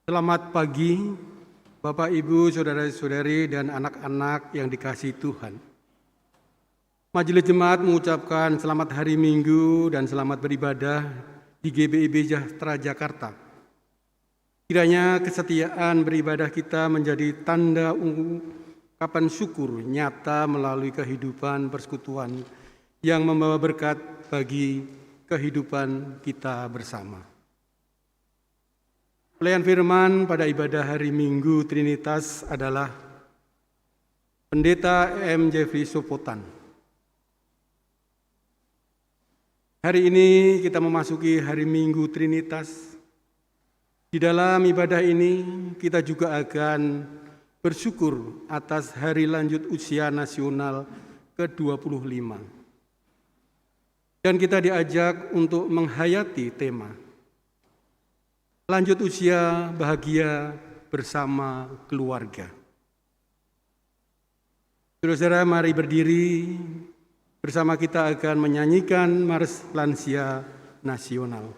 Selamat pagi, Bapak, Ibu, Saudara-saudari, dan anak-anak yang dikasihi Tuhan. Majelis Jemaat mengucapkan selamat hari Minggu dan selamat beribadah di GBIB Sejahtera Jakarta. Kiranya kesetiaan beribadah kita menjadi tanda ungkapan syukur nyata melalui kehidupan persekutuan yang membawa berkat bagi kehidupan kita bersama. Pelayan firman pada ibadah hari Minggu Trinitas adalah Pendeta M. Jeffrey Sopotan. Hari ini kita memasuki hari Minggu Trinitas. Di dalam ibadah ini kita juga akan bersyukur atas hari lanjut usia nasional ke-25. Dan kita diajak untuk menghayati tema lanjut usia bahagia bersama keluarga. Saudara-saudara, mari berdiri bersama, kita akan menyanyikan Mars Lansia Nasional.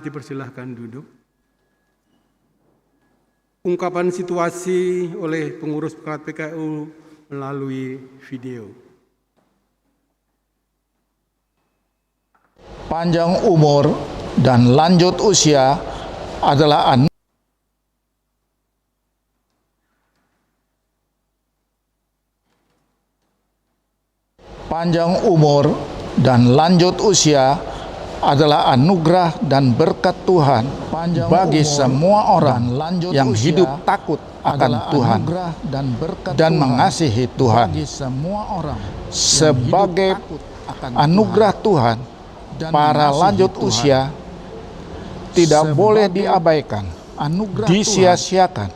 Dipersilahkan duduk. Ungkapan situasi oleh pengurus PKU melalui video. Panjang umur dan lanjut usia adalah anugerah dan berkat Tuhan bagi semua orang yang hidup takut akan Tuhan dan mengasihi Tuhan. Sebagai anugerah Tuhan, para lanjut usia tidak boleh diabaikan, disia-siakan.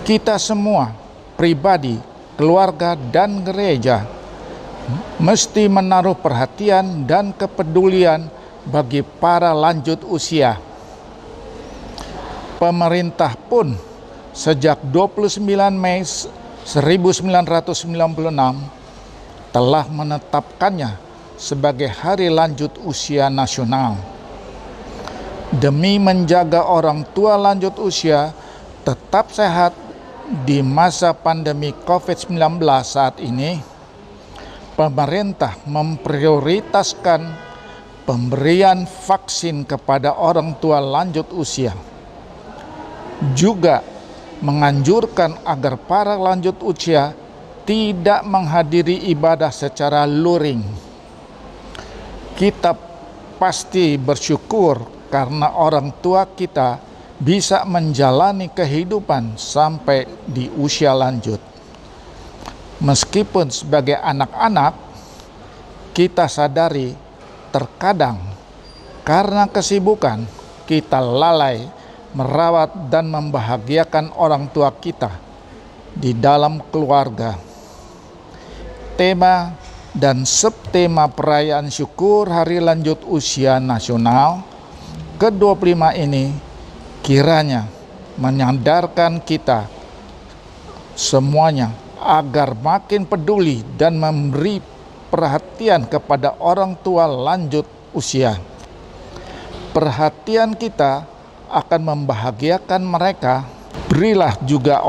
Kita semua, pribadi, keluarga, dan gereja mesti menaruh perhatian dan kepedulian bagi para lanjut usia. Pemerintah pun sejak 29 Mei 1996 telah menetapkannya sebagai Hari Lanjut Usia Nasional. Demi menjaga orang tua lanjut usia tetap sehat di masa pandemi COVID-19 saat ini, pemerintah memprioritaskan pemberian vaksin kepada orang tua lanjut usia. Juga menganjurkan agar para lanjut usia tidak menghadiri ibadah secara luring. Kita pasti bersyukur karena orang tua kita bisa menjalani kehidupan sampai di usia lanjut. Meskipun sebagai anak-anak, kita sadari terkadang karena kesibukan kita lalai merawat dan membahagiakan orang tua kita di dalam keluarga. Tema dan subtema perayaan syukur Hari Lanjut Usia Nasional ke-25 ini kiranya menyadarkan kita semuanya agar makin peduli dan memberi perhatian kepada orang tua lanjut usia. Perhatian kita akan membahagiakan mereka. Berilah juga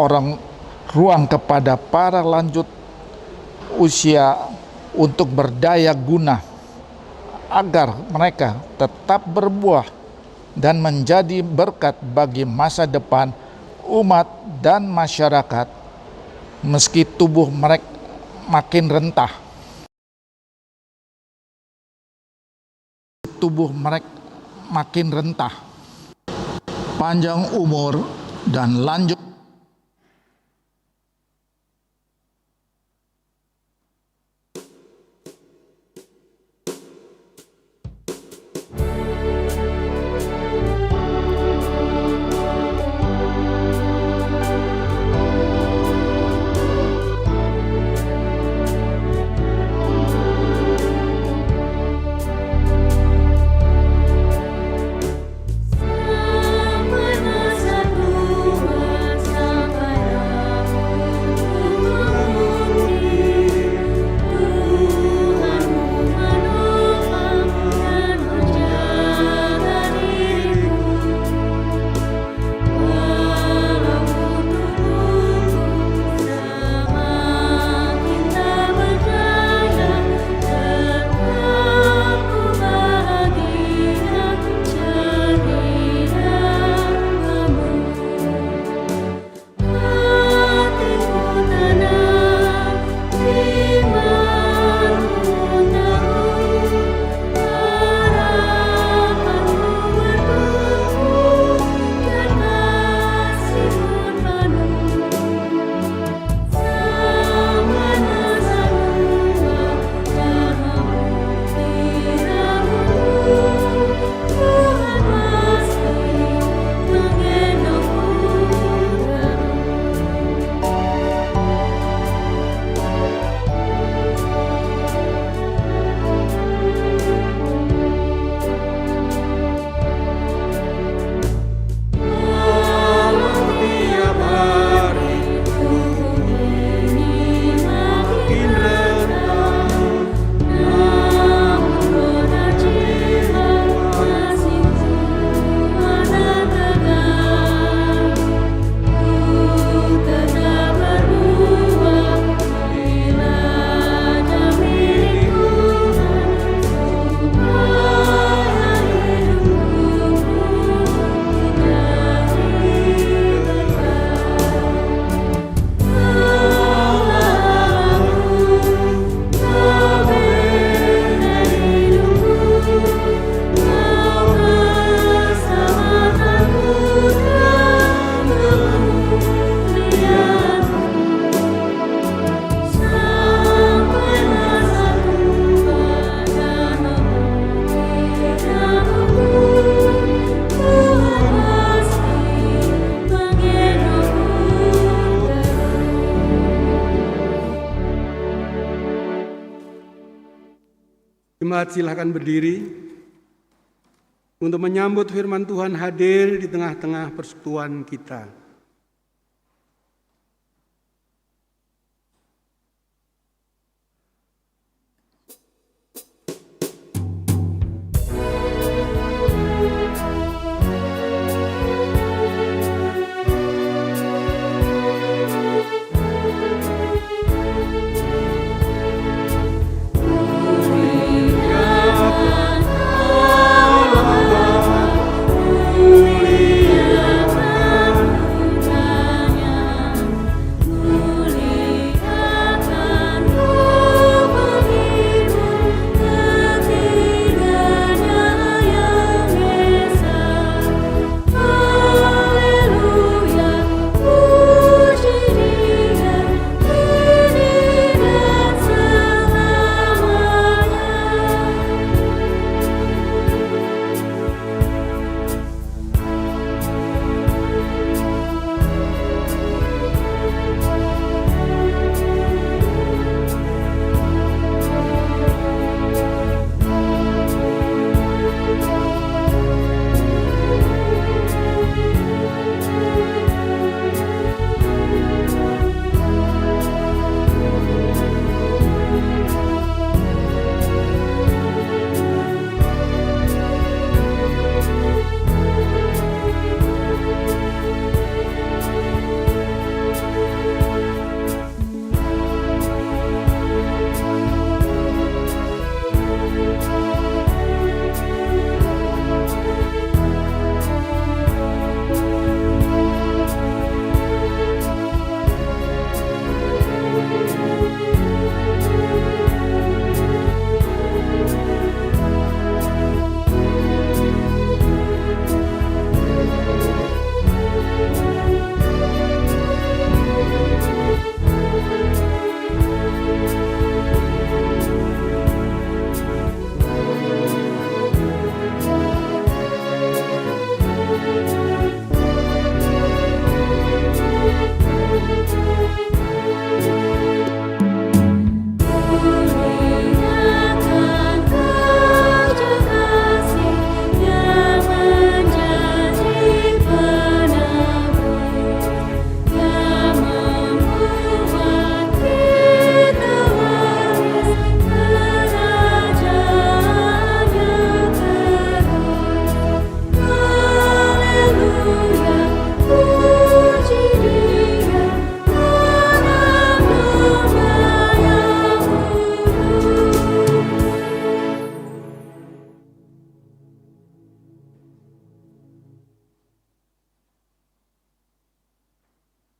ruang kepada para lanjut usia untuk berdaya guna agar mereka tetap berbuah dan menjadi berkat bagi masa depan umat dan masyarakat meski tubuh mereka makin rentah. Panjang umur dan lanjut Jemaat silakan berdiri untuk menyambut firman Tuhan hadir di tengah-tengah persekutuan kita.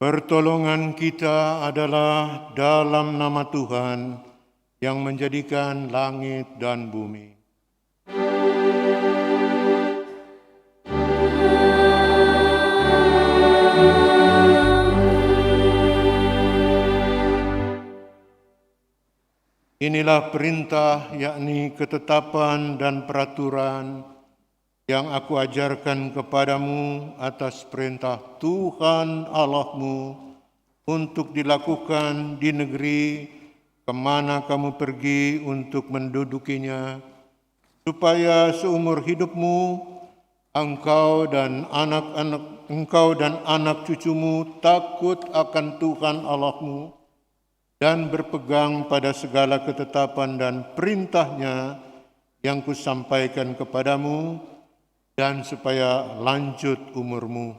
Pertolongan kita adalah dalam nama Tuhan yang menjadikan langit dan bumi. Inilah perintah, yakni ketetapan dan peraturan yang aku ajarkan kepadamu atas perintah Tuhan Allahmu untuk dilakukan di negeri kemana kamu pergi untuk mendudukinya, supaya seumur hidupmu engkau dan anak cucumu takut akan Tuhan Allahmu dan berpegang pada segala ketetapan dan perintahnya yang kusampaikan kepadamu, dan supaya lanjut umurmu.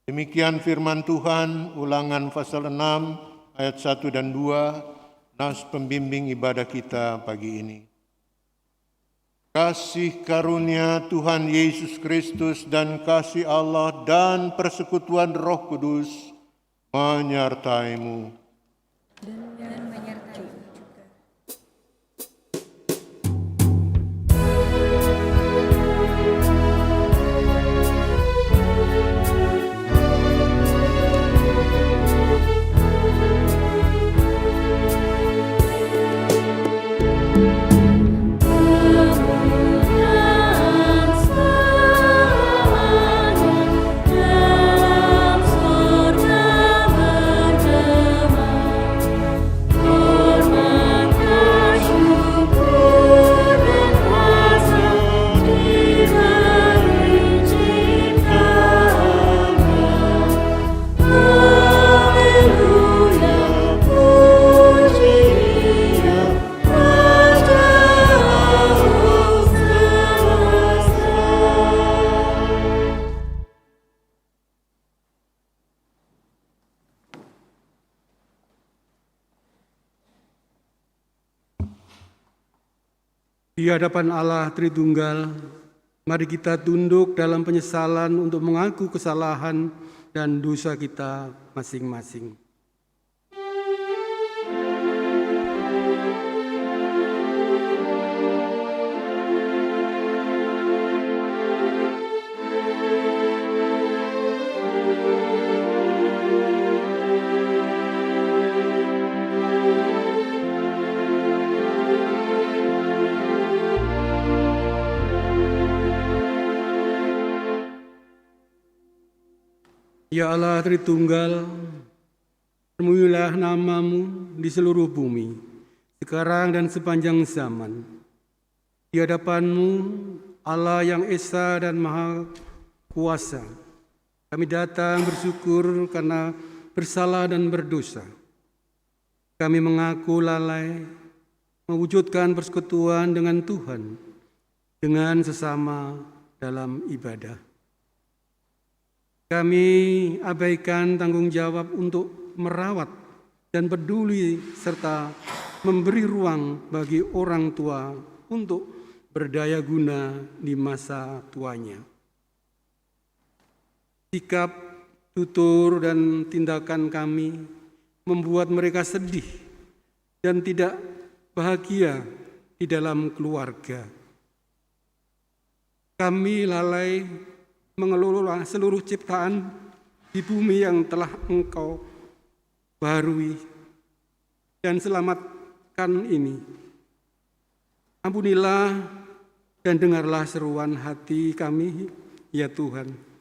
Demikian firman Tuhan, Ulangan pasal 6 ayat 1 dan 2, nas pembimbing ibadah kita pagi ini. Kasih karunia Tuhan Yesus Kristus dan kasih Allah dan persekutuan Roh Kudus menyertaimu. Dan menyertai juga. Di hadapan Allah Tritunggal, mari kita tunduk dalam penyesalan untuk mengaku kesalahan dan dosa kita masing-masing. Ya Allah Tritunggal, termulialah namamu di seluruh bumi, sekarang dan sepanjang zaman. Di hadapanmu, Allah yang Esa dan Maha Kuasa, kami datang bersyukur karena bersalah dan berdosa. Kami mengaku lalai, mewujudkan persekutuan dengan Tuhan, dengan sesama dalam ibadah. Kami abaikan tanggung jawab untuk merawat dan peduli serta memberi ruang bagi orang tua untuk berdaya guna di masa tuanya. Sikap, tutur, dan tindakan kami membuat mereka sedih dan tidak bahagia di dalam keluarga. Kami lalai mengelola seluruh ciptaan di bumi yang telah Engkau baharui dan selamatkan ini. Ampunilah dan dengarlah seruan hati kami, ya Tuhan.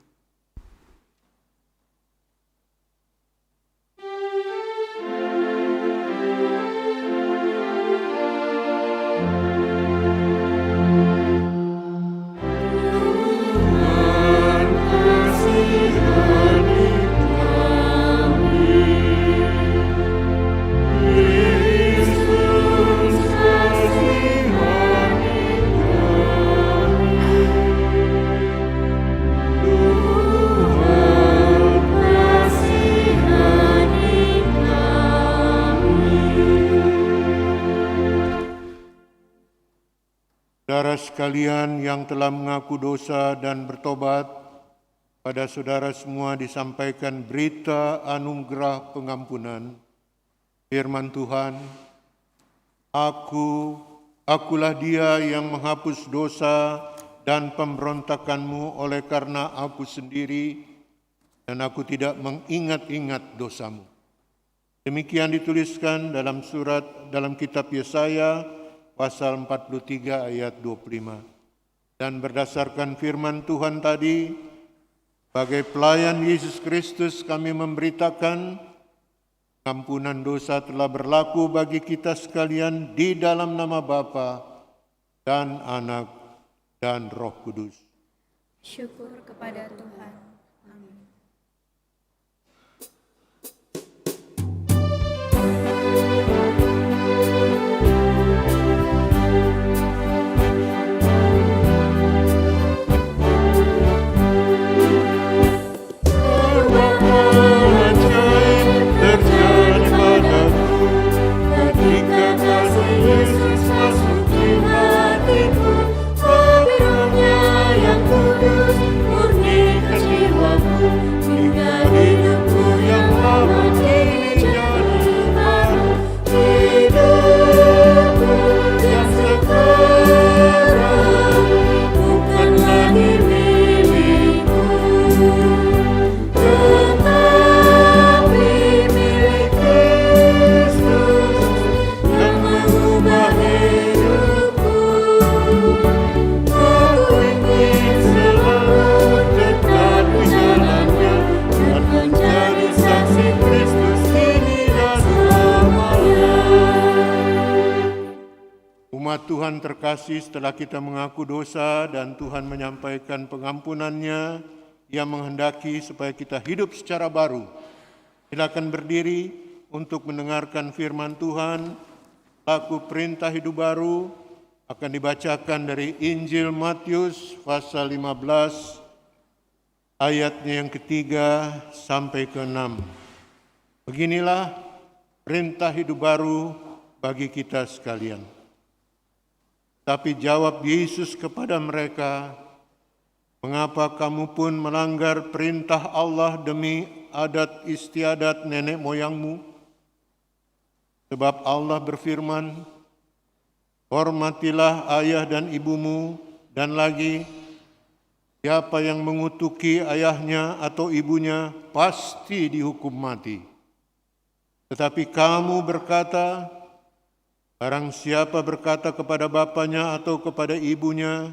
Saudara sekalian yang telah mengaku dosa dan bertobat, pada saudara semua disampaikan berita anugerah pengampunan. Firman Tuhan, Akulah Dia yang menghapus dosa dan pemberontakanmu oleh karena Aku sendiri, dan Aku tidak mengingat-ingat dosamu. Demikian dituliskan dalam kitab Yesaya pasal 43 ayat 25. Dan berdasarkan firman Tuhan tadi, sebagai pelayan Yesus Kristus kami memberitakan ampunan dosa telah berlaku bagi kita sekalian di dalam nama Bapa dan Anak dan Roh Kudus. Syukur kepada Tuhan. Amin. Tuhan terkasih, setelah kita mengaku dosa dan Tuhan menyampaikan pengampunannya, Ia menghendaki supaya kita hidup secara baru. Silakan berdiri untuk mendengarkan firman Tuhan. Laku perintah hidup baru akan dibacakan dari Injil Matius pasal 15 ayatnya yang ketiga sampai ke-6. Beginilah perintah hidup baru bagi kita sekalian. Tapi jawab Yesus kepada mereka, "Mengapa kamu pun melanggar perintah Allah demi adat istiadat nenek moyangmu? Sebab Allah berfirman, hormatilah ayah dan ibumu, dan lagi, siapa yang mengutuki ayahnya atau ibunya pasti dihukum mati. Tetapi kamu berkata, barang siapa berkata kepada bapanya atau kepada ibunya,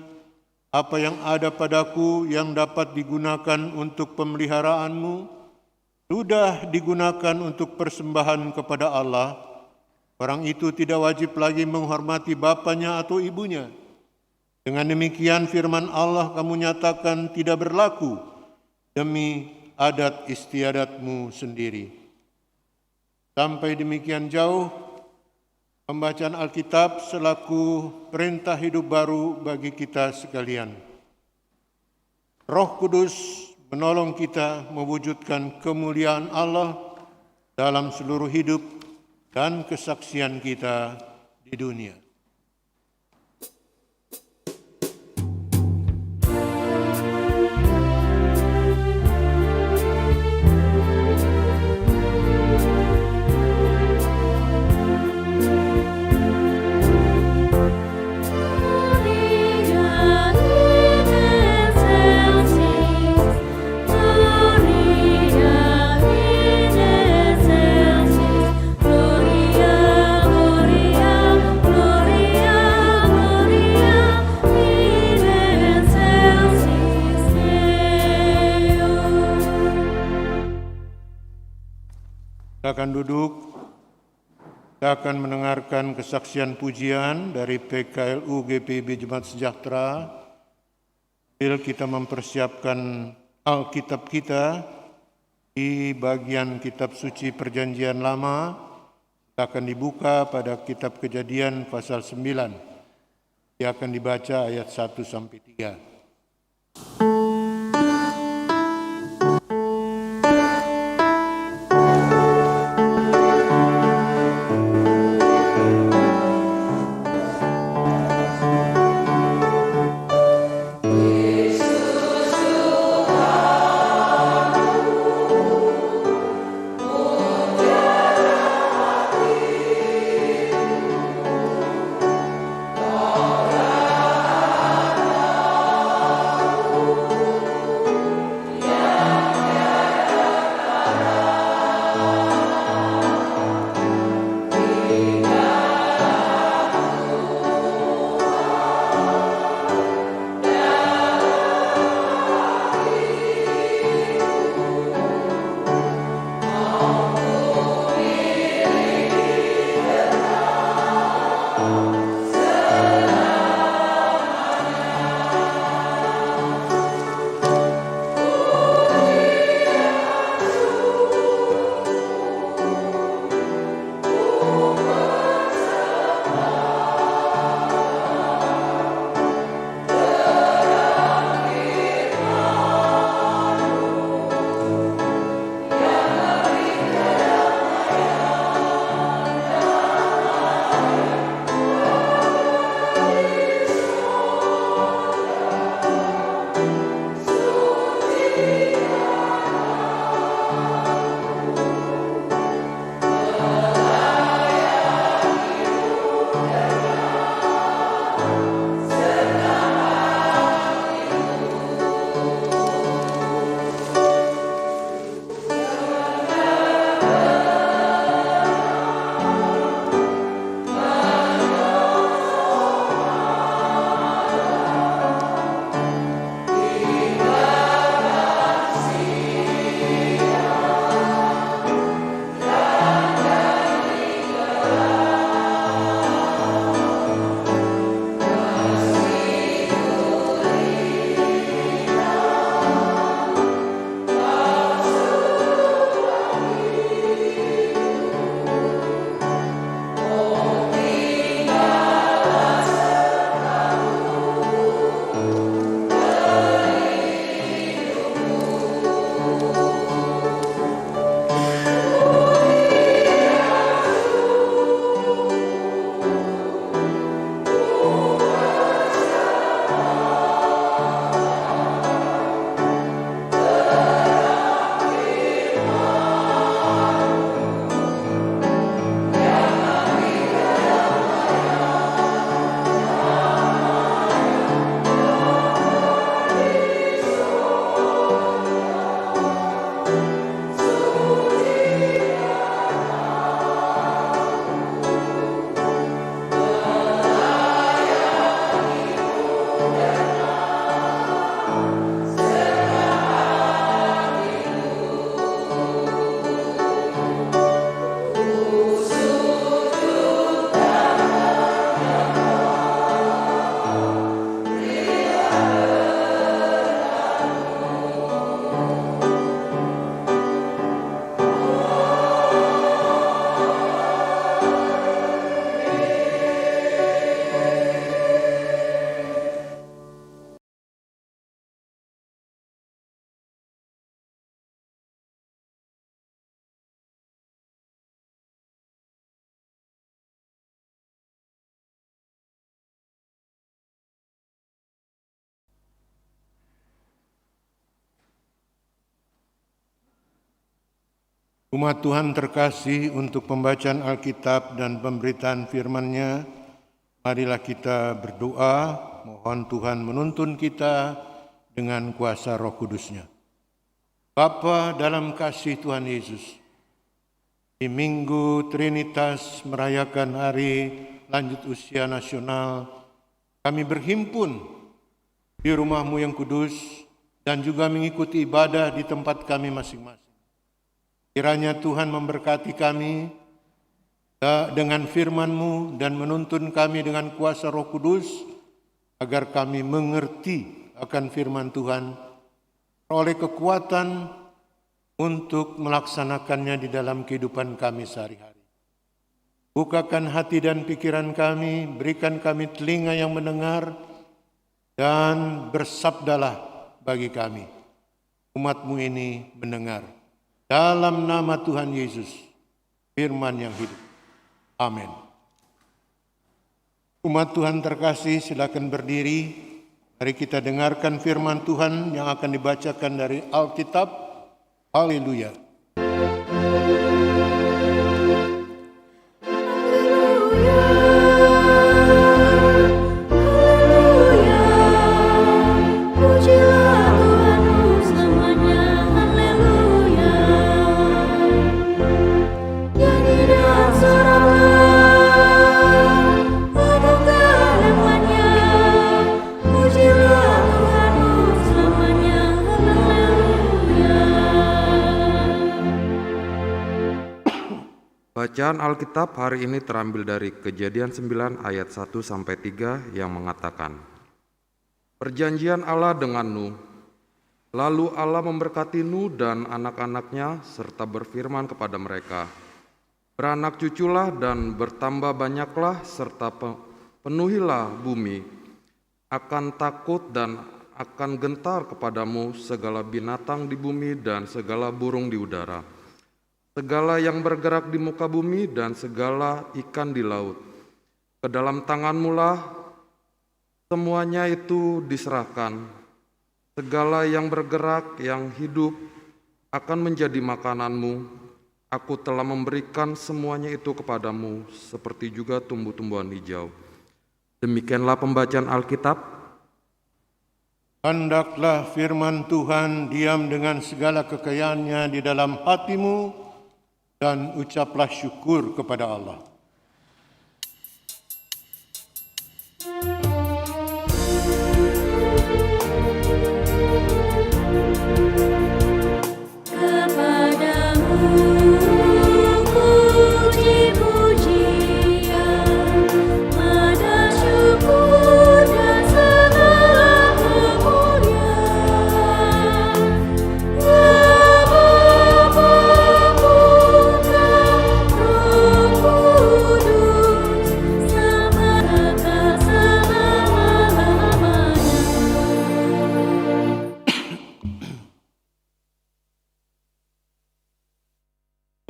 apa yang ada padaku yang dapat digunakan untuk pemeliharaanmu, sudah digunakan untuk persembahan kepada Allah, orang itu tidak wajib lagi menghormati bapanya atau ibunya. Dengan demikian firman Allah kamu nyatakan tidak berlaku demi adat istiadatmu sendiri." Sampai demikian jauh pembacaan Alkitab selaku perintah hidup baru bagi kita sekalian. Roh Kudus menolong kita mewujudkan kemuliaan Allah dalam seluruh hidup dan kesaksian kita di dunia. Silakan duduk. Kita akan mendengarkan kesaksian pujian dari PKLU GPIB Jemaat Sejahtera. Sambil kita mempersiapkan Alkitab kita di bagian kitab suci Perjanjian Lama, kita akan dibuka pada kitab Kejadian pasal 9. Dia akan dibaca ayat 1 sampai 3. Umat Tuhan terkasih, untuk pembacaan Alkitab dan pemberitaan firman-Nya, marilah kita berdoa, mohon Tuhan menuntun kita dengan kuasa Roh Kudus-Nya. Bapa dalam kasih Tuhan Yesus, di Minggu Trinitas merayakan hari lanjut usia nasional, kami berhimpun di rumah-Mu yang kudus dan juga mengikuti ibadah di tempat kami masing-masing. Kiranya Tuhan memberkati kami dengan firman-Mu dan menuntun kami dengan kuasa Roh Kudus, agar kami mengerti akan firman Tuhan, oleh kekuatan untuk melaksanakannya di dalam kehidupan kami sehari-hari. Bukakan hati dan pikiran kami, berikan kami telinga yang mendengar, dan bersabdalah bagi kami. Umat-Mu ini mendengar. Dalam nama Tuhan Yesus, firman yang hidup. Amin. Umat Tuhan terkasih, silakan berdiri. Mari kita dengarkan firman Tuhan yang akan dibacakan dari Alkitab. Haleluya. Bacaan Alkitab hari ini terambil dari Kejadian 9 ayat 1-3 yang mengatakan, Perjanjian Allah dengan Nuh. Lalu Allah memberkati Nuh dan anak-anaknya serta berfirman kepada mereka, Beranak cuculah dan bertambah banyaklah serta penuhilah bumi. Akan takut dan akan gentar kepadamu segala binatang di bumi dan segala burung di udara, segala yang bergerak di muka bumi dan segala ikan di laut. Ke dalam tanganmu lah semuanya itu diserahkan. Segala yang bergerak, yang hidup akan menjadi makananmu. Aku telah memberikan semuanya itu kepadamu, seperti juga tumbuh-tumbuhan hijau. Demikianlah pembacaan Alkitab. Hendaklah firman Tuhan diam dengan segala kekayaannya di dalam hatimu, dan ucaplah syukur kepada Allah.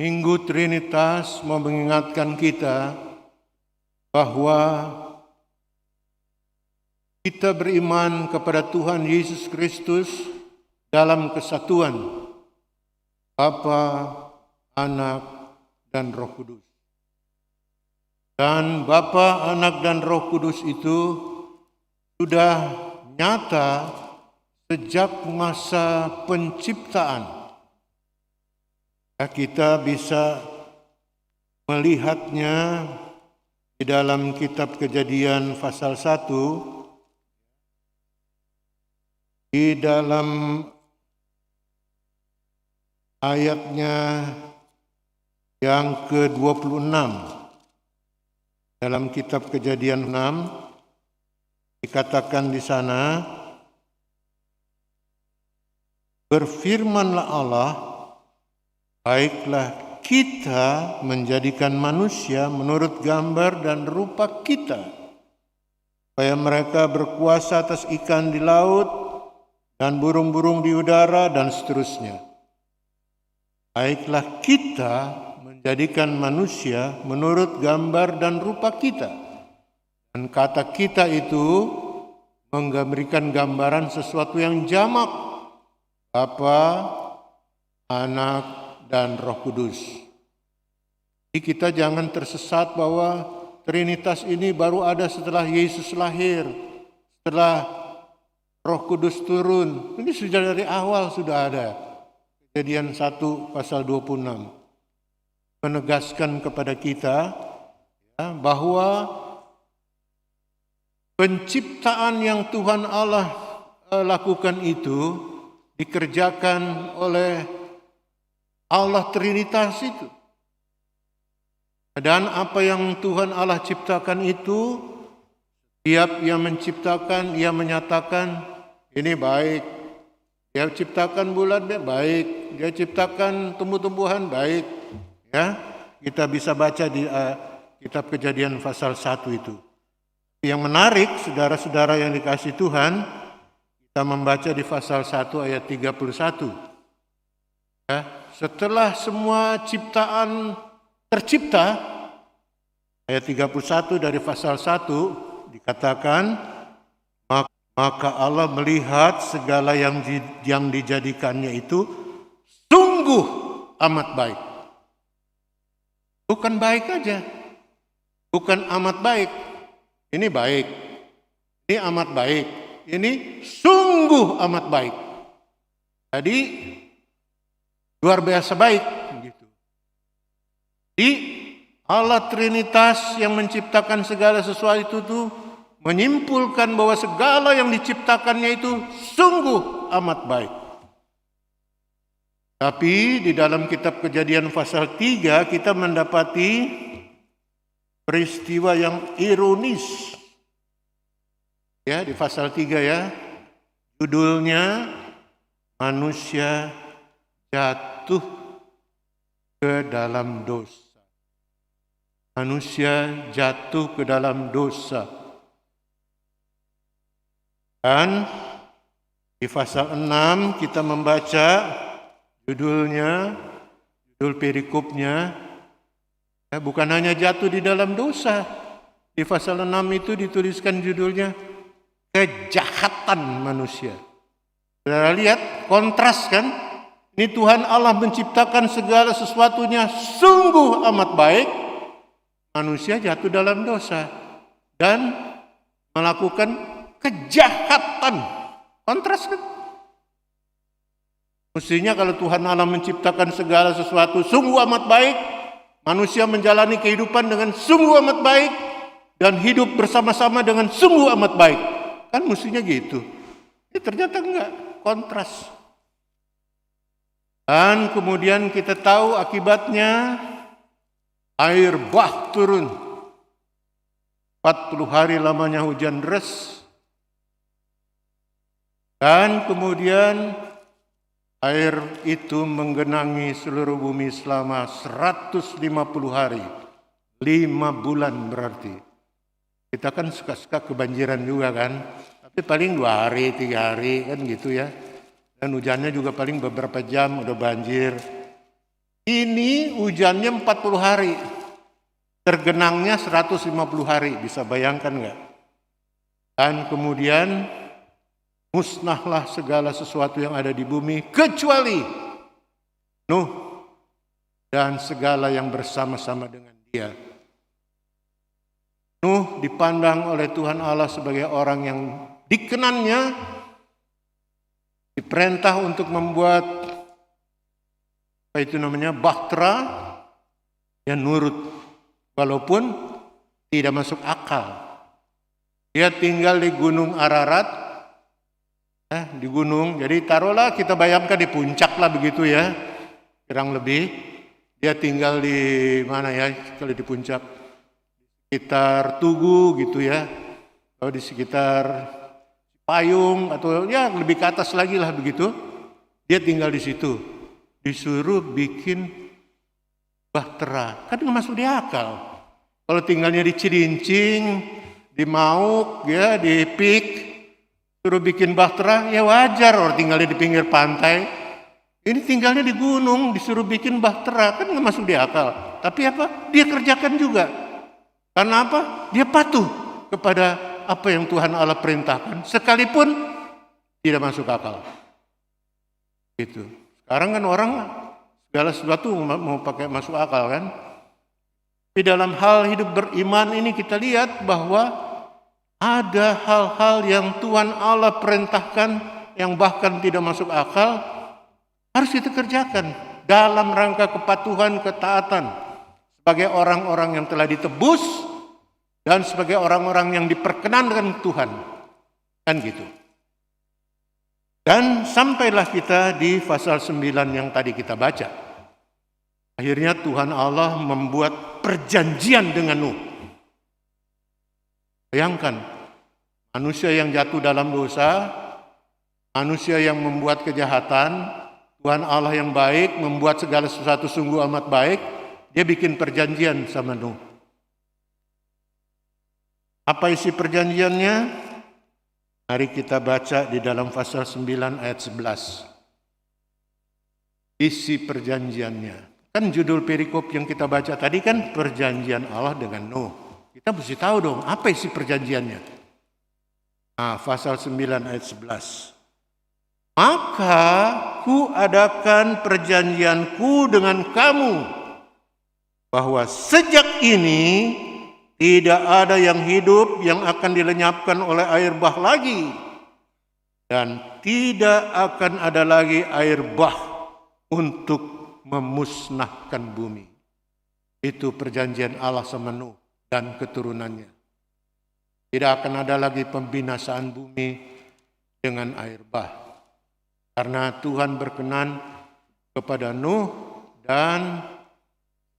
Minggu Trinitas mau mengingatkan kita bahwa kita beriman kepada Tuhan Yesus Kristus dalam kesatuan Bapa, Anak, dan Roh Kudus. Dan Bapa, Anak, dan Roh Kudus itu sudah nyata sejak masa penciptaan. Kita bisa melihatnya di dalam kitab Kejadian pasal 1, di dalam ayatnya yang ke-26. Dalam kitab Kejadian 6 dikatakan di sana, berfirmanlah Allah, baiklah kita menjadikan manusia menurut gambar dan rupa kita, supaya mereka berkuasa atas ikan di laut dan burung-burung di udara dan seterusnya. Baiklah kita menjadikan manusia menurut gambar dan rupa kita. Dan kata kita itu memberikan gambaran sesuatu yang jamak. Bapa, Anak, dan Roh Kudus. Jadi kita jangan tersesat bahwa Trinitas ini baru ada setelah Yesus lahir, setelah Roh Kudus turun. Ini sudah dari awal sudah ada. Kejadian 1 pasal 26 menegaskan kepada kita ya, bahwa penciptaan yang Tuhan Allah lakukan itu dikerjakan oleh Allah Trinitas itu. Dan apa yang Tuhan Allah ciptakan itu, setiap Ia menciptakan, Ia menyatakan ini baik. Dia ciptakan bulan, baik. Dia ciptakan tumbuh-tumbuhan, baik. Ya, kita bisa baca di kitab Kejadian pasal 1 itu. Yang menarik, saudara-saudara yang dikasihi Tuhan, kita membaca di pasal 1 ayat 31. Ya, setelah semua ciptaan tercipta, ayat 31 dari pasal 1 dikatakan, maka Allah melihat segala yang dijadikannya itu sungguh amat baik. Bukan baik aja, bukan amat baik. Ini baik, ini amat baik, ini sungguh amat baik. Jadi luar biasa baik. Gitu. Di Allah Trinitas yang menciptakan segala sesuatu itu menyimpulkan bahwa segala yang diciptakannya itu sungguh amat baik. Tapi di dalam kitab Kejadian pasal 3 kita mendapati peristiwa yang ironis. Ya, di pasal 3 ya. Judulnya manusia jatuh ke dalam dosa. Manusia jatuh ke dalam dosa. Dan di pasal 6 kita membaca judulnya, judul perikopnya, bukan hanya jatuh di dalam dosa. Di pasal 6 itu dituliskan judulnya kejahatan manusia. Saudara lihat kontras kan? Ini Tuhan Allah menciptakan segala sesuatunya sungguh amat baik. Manusia jatuh dalam dosa dan melakukan kejahatan. Kontras kan? Mestinya kalau Tuhan Allah menciptakan segala sesuatu sungguh amat baik, manusia menjalani kehidupan dengan sungguh amat baik dan hidup bersama-sama dengan sungguh amat baik. Kan mestinya gitu. Ini ternyata enggak, kontras. Dan kemudian kita tahu akibatnya air bah turun. 40 hari lamanya hujan deras. Dan kemudian air itu menggenangi seluruh bumi selama 150 hari. 5 bulan berarti. Kita kan suka-suka kebanjiran juga kan. Tapi paling 2 hari, 3 hari kan gitu ya. Dan hujannya juga paling beberapa jam udah banjir. Ini hujannya 40 hari. Tergenangnya 150 hari. Bisa bayangkan enggak? Dan kemudian musnahlah segala sesuatu yang ada di bumi kecuali Nuh dan segala yang bersama-sama dengan dia. Nuh dipandang oleh Tuhan Allah sebagai orang yang dikenannya, diperintah untuk membuat bahtera yang nurut walaupun tidak masuk akal. Dia tinggal di Gunung Ararat. Di gunung, jadi taruhlah kita bayangkan di puncak lah begitu ya, kurang lebih. Dia tinggal di mana ya, kalau di puncak, sekitar Tugu gitu ya, atau di sekitar Payung atau ya lebih ke atas lagi lah begitu. Dia tinggal di situ, disuruh bikin bahtera, kan nggak masuk di akal. Kalau tinggalnya di Cilincing, di Mauk, ya di Pik, suruh bikin bahtera, ya wajar orang tinggalnya di pinggir pantai. Ini tinggalnya di gunung, disuruh bikin bahtera, kan nggak masuk di akal. Tapi apa? Dia kerjakan juga. Karena apa? Dia patuh kepada apa yang Tuhan Allah perintahkan, sekalipun tidak masuk akal. Gitu. Sekarang kan orang segala sesuatu mau pakai masuk akal kan. Di dalam hal hidup beriman ini kita lihat bahwa ada hal-hal yang Tuhan Allah perintahkan yang bahkan tidak masuk akal harus kita kerjakan dalam rangka kepatuhan, ketaatan sebagai orang-orang yang telah ditebus dan sebagai orang-orang yang diperkenankan Tuhan. Kan gitu. Dan sampailah kita di pasal 9 yang tadi kita baca. Akhirnya Tuhan Allah membuat perjanjian dengan Nuh. Bayangkan, manusia yang jatuh dalam dosa, manusia yang membuat kejahatan, Tuhan Allah yang baik, membuat segala sesuatu sungguh amat baik, dia bikin perjanjian sama Nuh. Apa isi perjanjiannya? Mari kita baca di dalam pasal 9 ayat 11. Isi perjanjiannya. Kan judul perikop yang kita baca tadi kan perjanjian Allah dengan Nuh. Kita mesti tahu dong apa isi perjanjiannya. Nah, pasal 9 ayat 11. Maka ku adakan perjanjianku dengan kamu, bahwa sejak ini tidak ada yang hidup yang akan dilenyapkan oleh air bah lagi, dan tidak akan ada lagi air bah untuk memusnahkan bumi. Itu perjanjian Allah sama Nuh dan keturunannya. Tidak akan ada lagi pembinasaan bumi dengan air bah. Karena Tuhan berkenan kepada Nuh dan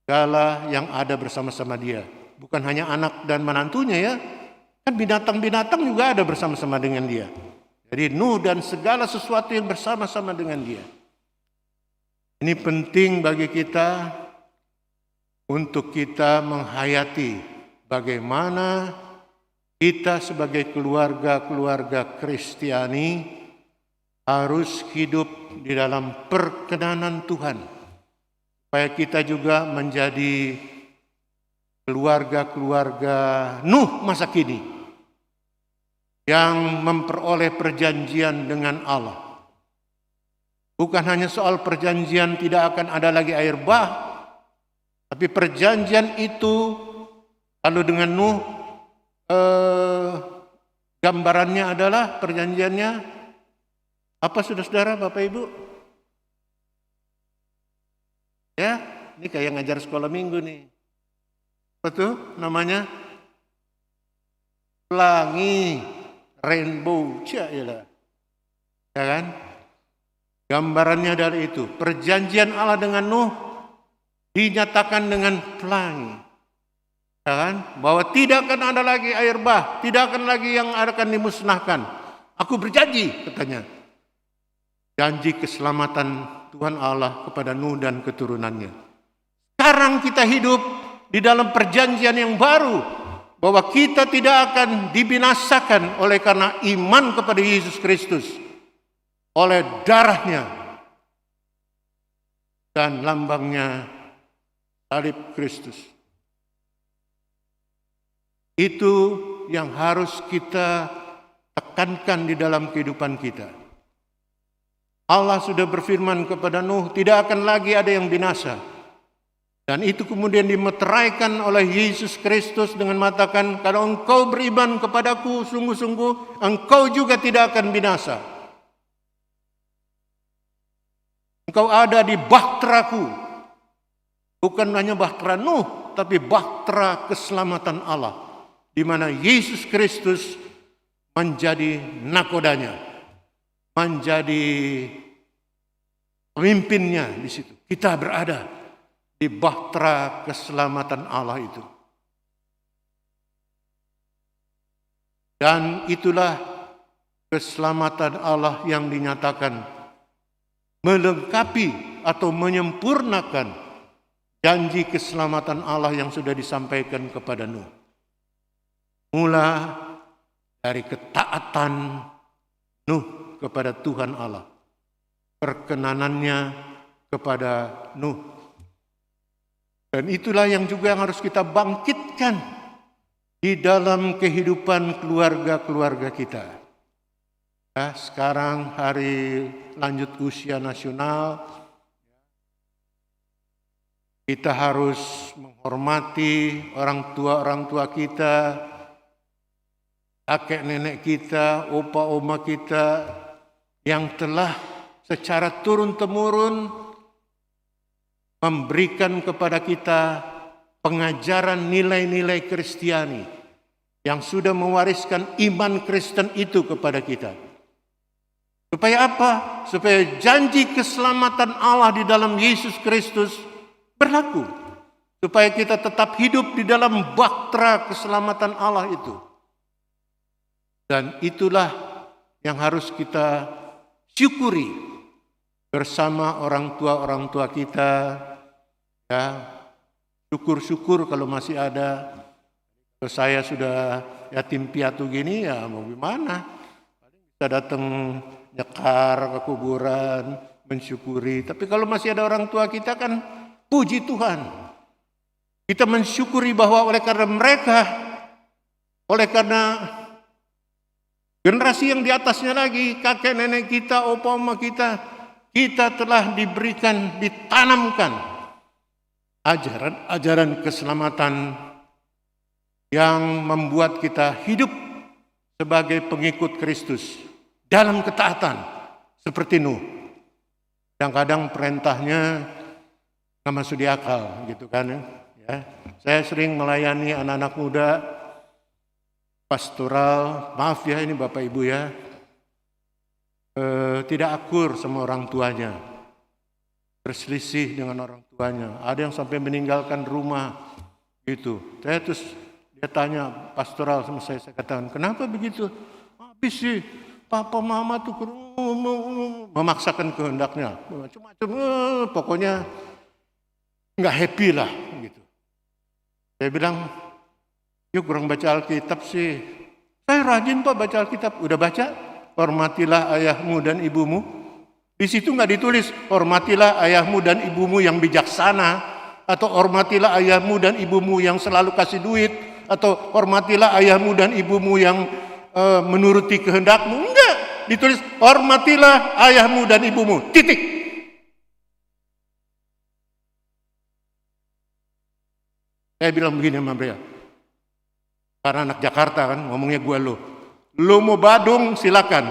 segala yang ada bersama-sama dia. Bukan hanya anak dan menantunya ya. Kan binatang-binatang juga ada bersama-sama dengan dia. Jadi Nuh dan segala sesuatu yang bersama-sama dengan dia. Ini penting bagi kita untuk kita menghayati bagaimana kita sebagai keluarga-keluarga Kristiani harus hidup di dalam perkenanan Tuhan. Supaya kita juga menjadi keluarga-keluarga Nuh masa kini yang memperoleh perjanjian dengan Allah. Bukan hanya soal perjanjian tidak akan ada lagi air bah, tapi perjanjian itu kalau dengan Nuh gambarannya adalah perjanjiannya apa saudara-saudara, Bapak Ibu? Ya, ini kayak ngajar sekolah minggu nih. Apa tuh namanya? Pelangi, rainbow, ya kan? Gambarannya dari itu. Perjanjian Allah dengan Nuh dinyatakan dengan pelangi. Ya kan? Bahwa tidak akan ada lagi air bah. Tidak akan lagi yang akan dimusnahkan. Aku berjanji katanya. Janji keselamatan Tuhan Allah kepada Nuh dan keturunannya. Sekarang kita hidup di dalam perjanjian yang baru. Bahwa kita tidak akan dibinasakan oleh karena iman kepada Yesus Kristus. Oleh darahnya dan lambangnya salib Kristus. Itu yang harus kita tekankan di dalam kehidupan kita. Allah sudah berfirman kepada Nuh, tidak akan lagi ada yang binasa. Dan itu kemudian dimeteraikan oleh Yesus Kristus dengan mengatakan, kalau engkau beriman kepadaku sungguh-sungguh, engkau juga tidak akan binasa. Engkau ada di bahteraku. Bukan hanya bahtera Nuh, tapi bahtera keselamatan Allah. Di mana Yesus Kristus menjadi nakodanya. Menjadi pemimpinnya di situ. Kita berada di bahtera keselamatan Allah itu. Dan itulah keselamatan Allah yang dinyatakan melengkapi atau menyempurnakan janji keselamatan Allah yang sudah disampaikan kepada Nuh. Mula dari ketaatan Nuh kepada Tuhan Allah, perkenanannya kepada Nuh. Dan itulah yang juga harus kita bangkitkan di dalam kehidupan keluarga-keluarga kita. Ya, sekarang hari lanjut usia nasional, Kita harus menghormati orang tua kita, kakek nenek kita, opa oma kita yang telah secara turun-temurun memberikan kepada kita pengajaran nilai-nilai Kristiani yang sudah mewariskan iman Kristen itu kepada kita. Supaya apa? Supaya janji keselamatan Allah di dalam Yesus Kristus berlaku. Supaya kita tetap hidup di dalam bahtera keselamatan Allah itu. Dan itulah yang harus kita syukuri bersama orang tua kita. Ya, syukur-syukur kalau masih ada. Kalau saya sudah yatim piatu gini, ya mau gimana? Bisa datang nyekar ke kuburan, mensyukuri. Tapi kalau masih ada orang tua kita kan puji Tuhan. Kita mensyukuri bahwa oleh karena mereka, oleh karena generasi yang di atasnya lagi, kakek nenek kita, opa oma kita telah diberikan, ditanamkan ajaran-ajaran keselamatan yang membuat kita hidup sebagai pengikut Kristus dalam ketaatan seperti Nuh. Kadang-kadang perintahnya nggak masuk di akal, gitu kan ya. Saya sering melayani anak-anak muda pastoral, maaf ya ini Bapak Ibu ya, tidak akur sama orang tuanya, berselisih dengan orang tuanya. Ada yang sampai meninggalkan rumah gitu. Dia tanya pastoral sama saya katakan, kenapa begitu? Habis sih papa mama tuh memaksakan kehendaknya, macam-macam, pokoknya nggak happy lah gitu. Saya bilang, yuk kurang baca Alkitab sih. Saya rajin Pak baca Alkitab. Udah baca? Hormatilah ayahmu dan ibumu. Di situ nggak ditulis hormatilah ayahmu dan ibumu yang bijaksana, atau hormatilah ayahmu dan ibumu yang selalu kasih duit, atau hormatilah ayahmu dan ibumu yang menuruti kehendakmu. Enggak, ditulis hormatilah ayahmu dan ibumu. Titik. Saya bilang begini sama mereka, karena anak Jakarta kan, ngomongnya gua lo. Lo mau badung silakan,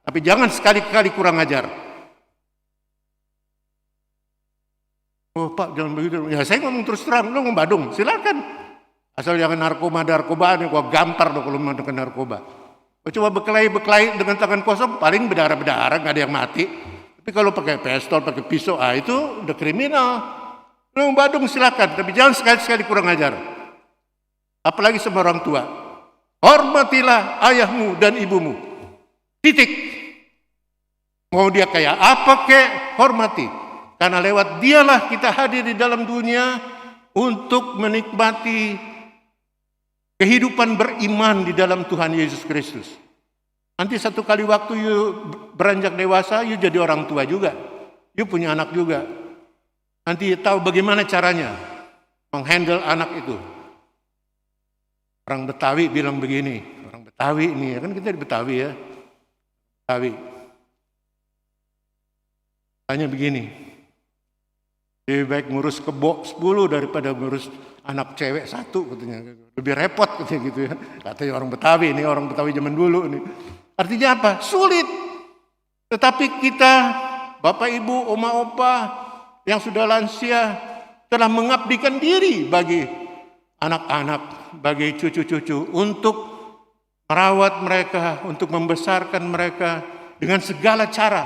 tapi jangan sekali-kali kurang ajar. Oh Pak, jangan begitu. Ya saya ngomong terus terang, lo mau badung silakan. Asal jangan narkobaan, gua gampar dong kalau mau dengan narkoba. Gua coba berkelahi dengan tangan kosong, paling berdarah-berdarah, nggak ada yang mati. Tapi kalau pakai pistol, pakai pisau, itu udah kriminal. Lo mau badung silakan, tapi jangan sekali-sekali kurang ajar. Apalagi sama orang tua. Hormatilah ayahmu dan ibumu. Titik. Mau dia kayak apa kek, hormati. Karena lewat dialah kita hadir di dalam dunia untuk menikmati kehidupan beriman di dalam Tuhan Yesus Kristus. Nanti satu kali waktu you beranjak dewasa, you jadi orang tua juga. You punya anak juga. Nanti you tahu bagaimana caranya menghandle anak itu. Orang Betawi bilang begini, orang Betawi ini, kan kita di Betawi ya. Betawi. Tanya begini, lebih baik ngurus kebo 10 daripada ngurus anak cewek 1 katanya. Lebih repot katanya gitu ya. Katanya orang Betawi, ini orang Betawi zaman dulu nih. Artinya apa? Sulit. Tetapi kita, Bapak Ibu, Oma Opa yang sudah lansia telah mengabdikan diri bagi anak-anak, bagi cucu-cucu untuk merawat mereka, untuk membesarkan mereka dengan segala cara.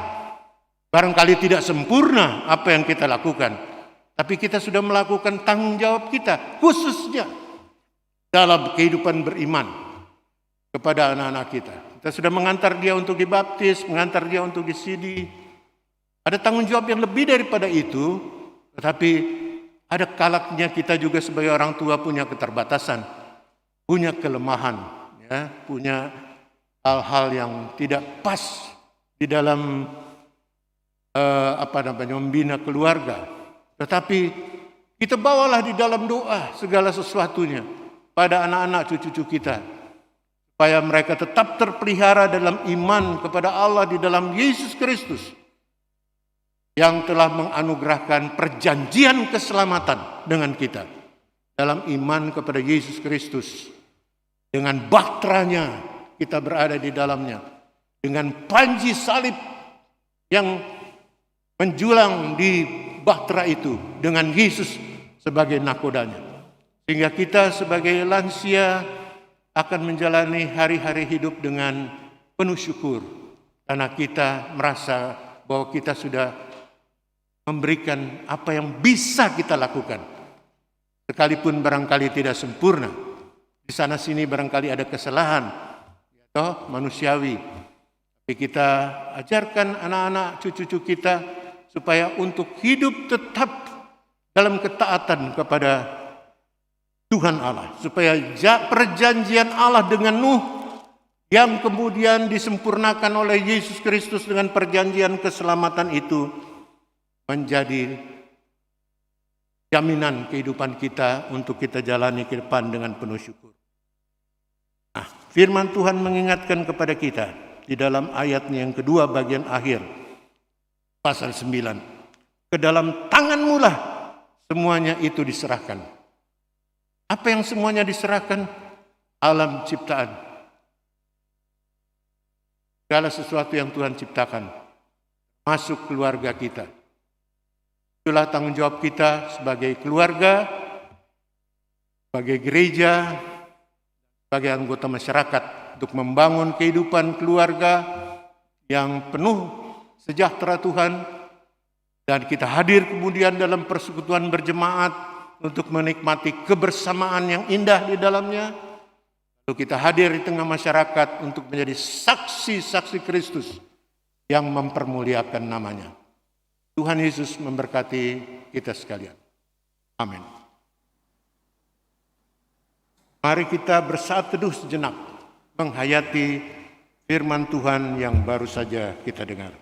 Barangkali tidak sempurna apa yang kita lakukan, tapi kita sudah melakukan tanggung jawab kita, khususnya dalam kehidupan beriman kepada anak-anak kita. Kita sudah mengantar dia untuk dibaptis, mengantar dia untuk disidi. Ada tanggung jawab yang lebih daripada itu, tetapi ada kalanya kita juga sebagai orang tua punya keterbatasan, punya kelemahan, ya, punya hal-hal yang tidak pas di dalam membina keluarga. Tetapi kita bawalah di dalam doa segala sesuatunya pada anak-anak cucu-cucu kita, supaya mereka tetap terpelihara dalam iman kepada Allah di dalam Yesus Kristus. yang telah menganugerahkan perjanjian keselamatan dengan kita dalam iman kepada Yesus Kristus. Dengan bahteranya kita berada di dalamnya. Dengan panji salib yang menjulang di bahtera itu dengan Yesus sebagai nakodanya. Sehingga kita sebagai lansia akan menjalani hari-hari hidup dengan penuh syukur. Karena kita merasa bahwa kita sudah memberikan apa yang bisa kita lakukan. Sekalipun barangkali tidak sempurna. Di sana sini barangkali ada kesalahan. Toh manusiawi. Tapi kita ajarkan anak-anak cucu-cucu kita supaya untuk hidup tetap dalam ketaatan kepada Tuhan Allah. Supaya perjanjian Allah dengan Nuh yang kemudian disempurnakan oleh Yesus Kristus dengan perjanjian keselamatan itu menjadi jaminan kehidupan kita untuk kita jalani ke depan dengan penuh syukur. Nah, firman Tuhan mengingatkan kepada kita di dalam ayatnya yang kedua bagian akhir pasal 9. Ke dalam tanganmu lah semuanya itu diserahkan. Apa yang semuanya diserahkan? Alam ciptaan. Segala sesuatu yang Tuhan ciptakan. Masuk keluarga kita. Itulah tanggung jawab kita sebagai keluarga, sebagai gereja, sebagai anggota masyarakat untuk membangun kehidupan keluarga yang penuh sejahtera Tuhan, dan kita hadir kemudian dalam persekutuan berjemaat untuk menikmati kebersamaan yang indah di dalamnya. Lalu kita hadir di tengah masyarakat untuk menjadi saksi-saksi Kristus yang mempermuliakan namanya. Tuhan Yesus memberkati kita sekalian. Amin. Mari kita bersaat teduh sejenak menghayati firman Tuhan yang baru saja kita dengar.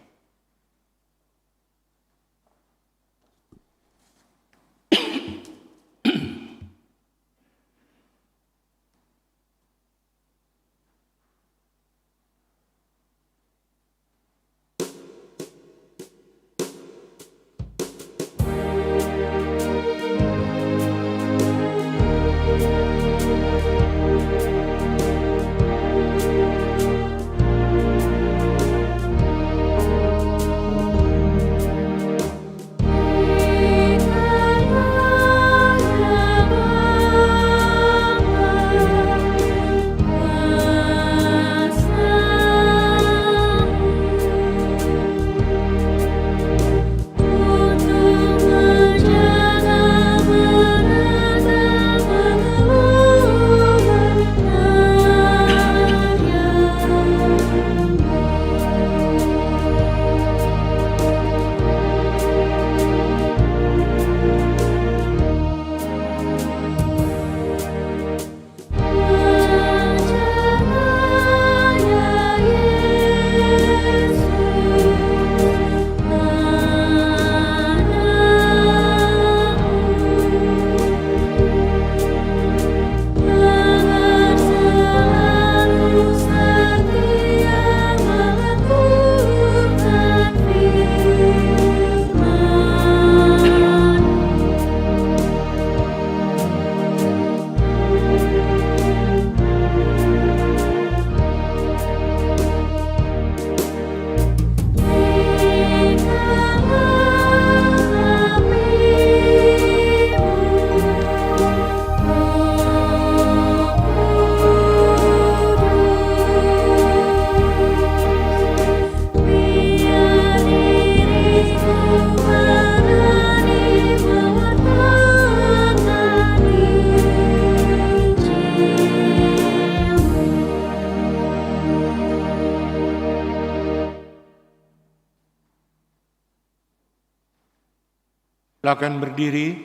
Silakan berdiri,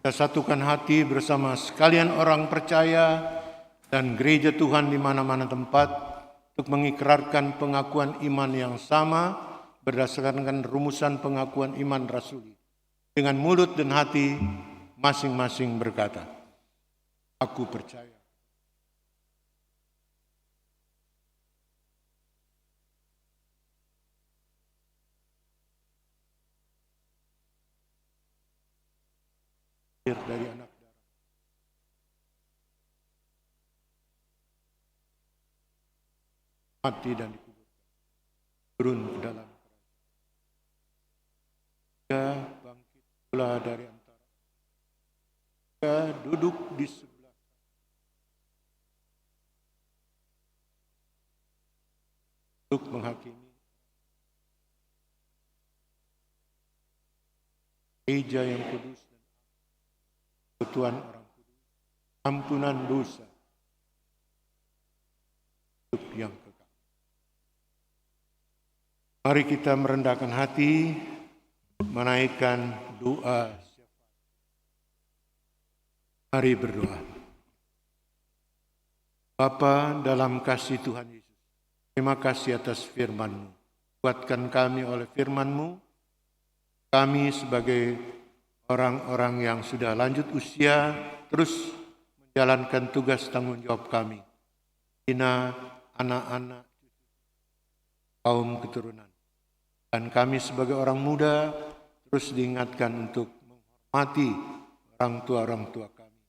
kita satukan hati bersama sekalian orang percaya dan gereja Tuhan di mana-mana tempat untuk mengikrarkan pengakuan iman yang sama berdasarkan rumusan pengakuan iman rasuli. Dengan mulut dan hati masing-masing berkata, aku percaya. lahir dari anak darah. Mati dan dikuburkan. Turun ke dalam kerajaan. Dia bangkit pula dari antara. Dia duduk di sebelah untuk menghakimi gereja yang kudus dan persekutuan orang kudus, ampunan dosa, hidup yang kekal. Mari kita merendahkan hati, menaikkan doa. Mari berdoa. Bapa dalam kasih Tuhan Yesus, terima kasih atas firman-Mu. Kuatkan kami oleh firman-Mu. Kami sebagai orang-orang yang sudah lanjut usia terus menjalankan tugas tanggung jawab kami. Bina anak-anak, kaum keturunan. Dan kami sebagai orang muda terus diingatkan untuk menghormati orang tua kami.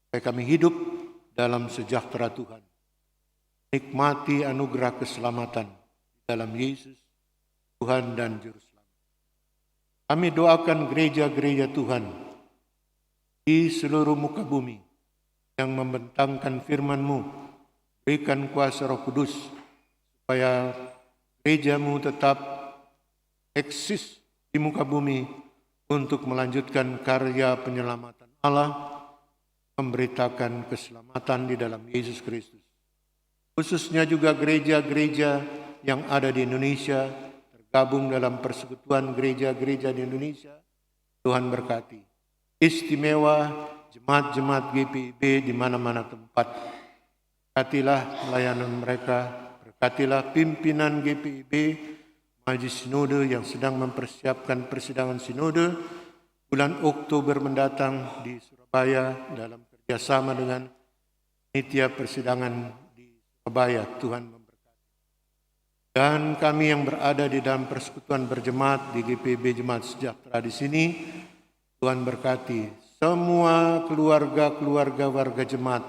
Supaya kami hidup dalam sejahtera Tuhan. Nikmati anugerah keselamatan dalam Yesus, Tuhan dan Juru Selamat. Kami doakan gereja-gereja Tuhan di seluruh muka bumi yang membentangkan firman-Mu. Berikan kuasa Roh Kudus supaya gereja-Mu tetap eksis di muka bumi untuk melanjutkan karya penyelamatan Allah, memberitakan keselamatan di dalam Yesus Kristus. Khususnya juga gereja-gereja yang ada di Indonesia, gabung dalam persekutuan gereja-gereja di Indonesia. Tuhan berkati. Istimewa jemaat-jemaat GPIB di mana-mana tempat. Berkatilah pelayanan mereka. Berkatilah pimpinan GPIB, Majelis Sinode yang sedang mempersiapkan persidangan Sinode bulan Oktober mendatang di Surabaya dalam kerjasama dengan panitia persidangan di Surabaya. Tuhan memberkati. Dan kami yang berada di dalam persekutuan berjemaat di GPIB Jemaat Sejahtera di sini, Tuhan berkati semua keluarga-keluarga warga jemaat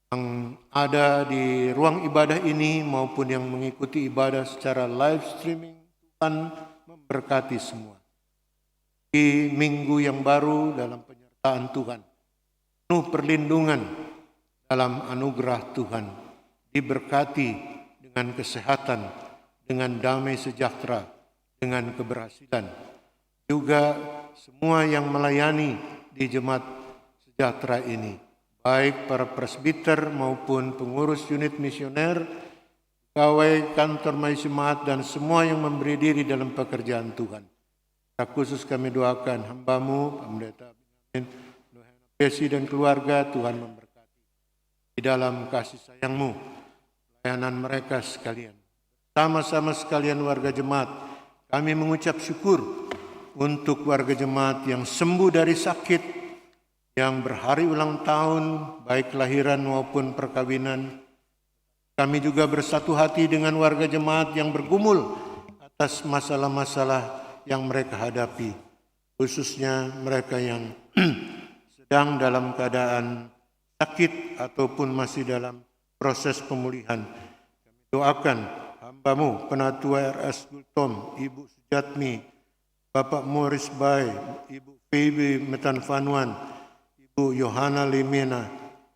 yang ada di ruang ibadah ini maupun yang mengikuti ibadah secara live streaming. Tuhan memberkati semua. Di minggu yang baru dalam penyertaan Tuhan, penuh perlindungan dalam anugerah Tuhan, diberkati dengan kesehatan, dengan damai sejahtera, dengan keberhasilan. Juga semua yang melayani di jemaat sejahtera ini, baik para presbiter maupun pengurus unit misioner, pegawai kantor majelis jemaat dan semua yang memberi diri dalam pekerjaan Tuhan. Secara khusus kami doakan hamba-Mu, Pendeta Besi dan keluarga, Tuhan memberkati di dalam kasih sayang-Mu. Pelayanan mereka sekalian. Sama-sama sekalian warga jemaat, kami mengucap syukur untuk warga jemaat yang sembuh dari sakit, yang berhari ulang tahun, baik kelahiran maupun perkawinan. Kami juga bersatu hati dengan warga jemaat yang bergumul atas masalah-masalah yang mereka hadapi, khususnya mereka yang sedang dalam keadaan sakit ataupun masih dalam proses pemulihan. Kami doakan hamba-Mu, Penatua RS Gultom, Ibu Sujatmi, Bapak Morris Bay, Ibu Phoebe Metanvanuan, Ibu Yohana Limena,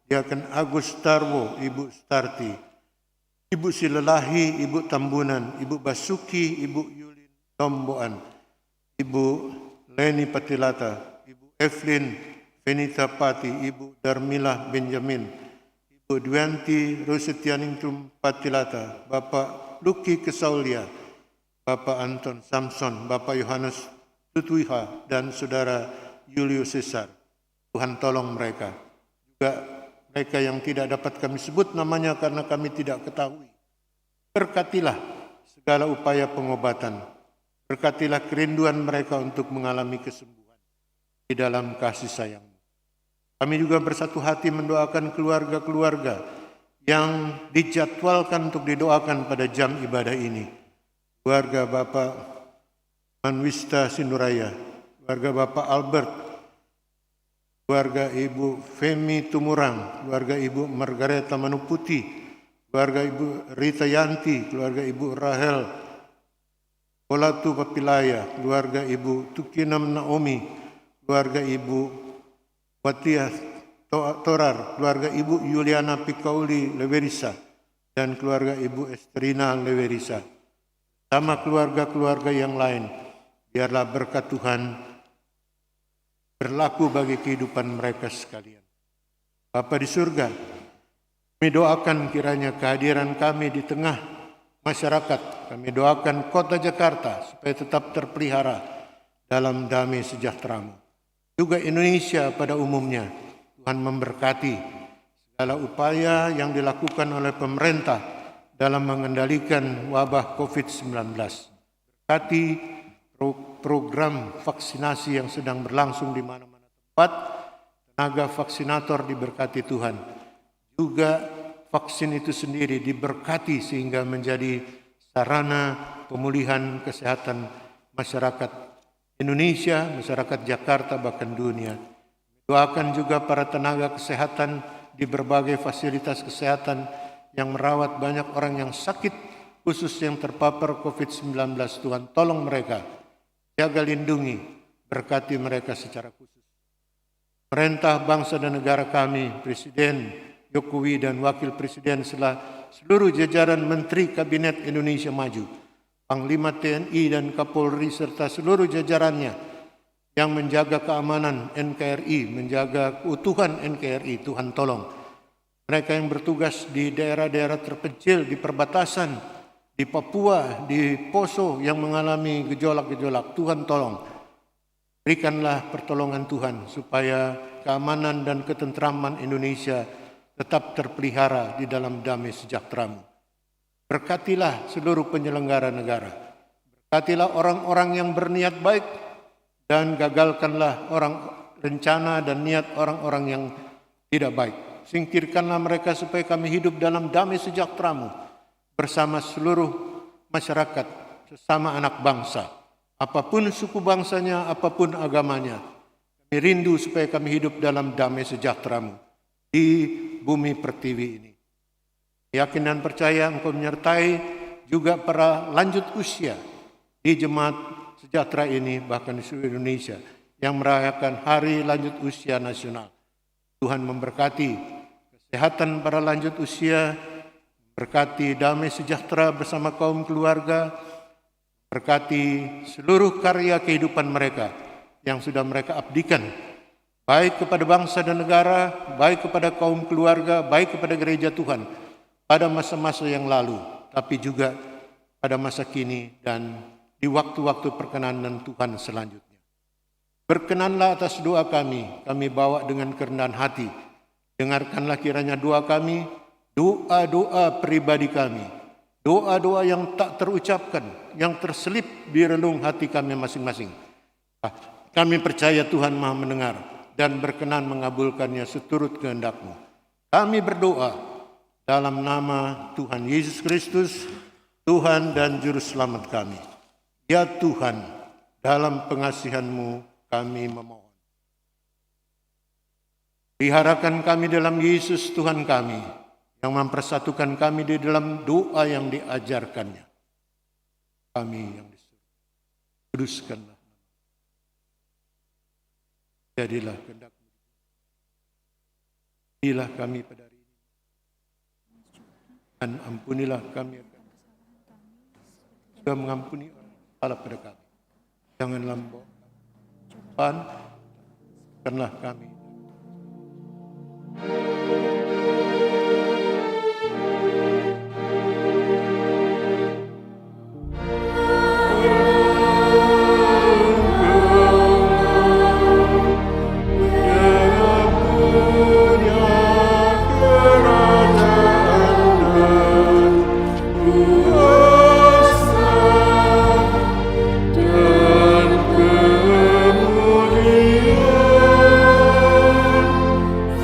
Diaken Agus Tarwo, Ibu Starti, Ibu Silelahi, Ibu Tambunan, Ibu Basuki, Ibu Yulin Tomboan, Ibu Leni Patilata, Ibu Evelyn Venita Pati, Ibu Darmilah Benjamin, Ibu Dwianti Rusetianingrum Patilata, Bapak Luki Kesaulia, Bapak Anton Samson, Bapak Yohanes Tutwiha, dan Saudara Julius Cesar. Tuhan tolong mereka. Juga mereka yang tidak dapat kami sebut namanya karena kami tidak ketahui. Berkatilah segala upaya pengobatan. Berkatilah kerinduan mereka untuk mengalami kesembuhan di dalam kasih sayang. Kami juga bersatu hati mendoakan keluarga-keluarga yang dijadwalkan untuk didoakan pada jam ibadah ini. Keluarga Bapak Manwista Sinduraya, keluarga Bapak Albert keluarga Ibu Femi Tumurang, keluarga Ibu Margareta Manuputi, keluarga Ibu Rita Yanti, keluarga Ibu Rahel Olatu Papilaya, keluarga Ibu Tukinam Naomi, keluarga Ibu Watiah Torar, keluarga Ibu Yuliana Pikauli Lewerisa, dan keluarga Ibu Esterina Lewerisa. Sama keluarga-keluarga yang lain, biarlah berkat Tuhan berlaku bagi kehidupan mereka sekalian. Bapa di surga, kami doakan kiranya kehadiran kami di tengah masyarakat, kami doakan kota Jakarta supaya tetap terpelihara dalam damai sejahtera-Mu. Juga Indonesia pada umumnya, Tuhan memberkati segala upaya yang dilakukan oleh pemerintah dalam mengendalikan wabah COVID-19. Berkati program vaksinasi yang sedang berlangsung di mana-mana tempat, tenaga vaksinator diberkati Tuhan. Juga vaksin itu sendiri diberkati sehingga menjadi sarana pemulihan kesehatan masyarakat Indonesia, masyarakat Jakarta, bahkan dunia. Doakan juga para tenaga kesehatan di berbagai fasilitas kesehatan yang merawat banyak orang yang sakit, khusus yang terpapar COVID-19. Tuhan tolong mereka, jaga lindungi, berkati mereka secara khusus. Pemerintah bangsa dan negara kami, Presiden Jokowi dan Wakil Presiden seluruh jajaran Menteri Kabinet Indonesia Maju, Panglima TNI dan Kapolri serta seluruh jajarannya yang menjaga keamanan NKRI, menjaga keutuhan NKRI, Tuhan tolong. Mereka yang bertugas di daerah-daerah terpencil, di perbatasan, di Papua, di Poso yang mengalami gejolak-gejolak, Tuhan tolong. Berikanlah pertolongan Tuhan supaya keamanan dan ketentraman Indonesia tetap terpelihara di dalam damai sejahtera-Mu. Berkatilah seluruh penyelenggara negara. Berkatilah orang-orang yang berniat baik dan gagalkanlah rencana dan niat orang-orang yang tidak baik. Singkirkanlah mereka supaya kami hidup dalam damai sejahtera-Mu bersama seluruh masyarakat, sesama anak bangsa. Apapun suku bangsanya, apapun agamanya, kami rindu supaya kami hidup dalam damai sejahtera-Mu di bumi pertiwi ini. Yakin dan percaya Engkau menyertai juga para lanjut usia di jemaat sejahtera ini, bahkan di seluruh Indonesia yang merayakan Hari Lanjut Usia Nasional. Tuhan memberkati kesehatan para lanjut usia, berkati damai sejahtera bersama kaum keluarga, berkati seluruh karya kehidupan mereka yang sudah mereka abdikan, baik kepada bangsa dan negara, baik kepada kaum keluarga, baik kepada gereja Tuhan pada masa-masa yang lalu, tapi juga pada masa kini dan di waktu-waktu perkenanan Tuhan selanjutnya. Berkenanlah atas doa kami bawa dengan kerendahan hati. Dengarkanlah kiranya doa kami, doa-doa pribadi kami, doa-doa yang tak terucapkan, yang terselip di relung hati kami masing-masing. Kami percaya Tuhan Maha mendengar dan berkenan mengabulkannya seturut kehendak-Mu. Kami berdoa dalam nama Tuhan Yesus Kristus, Tuhan dan Juru Selamat kami. Ya Tuhan, dalam pengasihan-Mu kami memohon. Peliharakan kami dalam Yesus Tuhan kami, yang mempersatukan kami di dalam doa yang diajarkannya. Kami yang disuruh, kuduskanlah. Jadilah kehendak-Mu. Inilah kami pada hari ini. Dan ampunilah kami akan sudah mengampuni orang salah pada kami. Janganlah membawa kami, karena kami.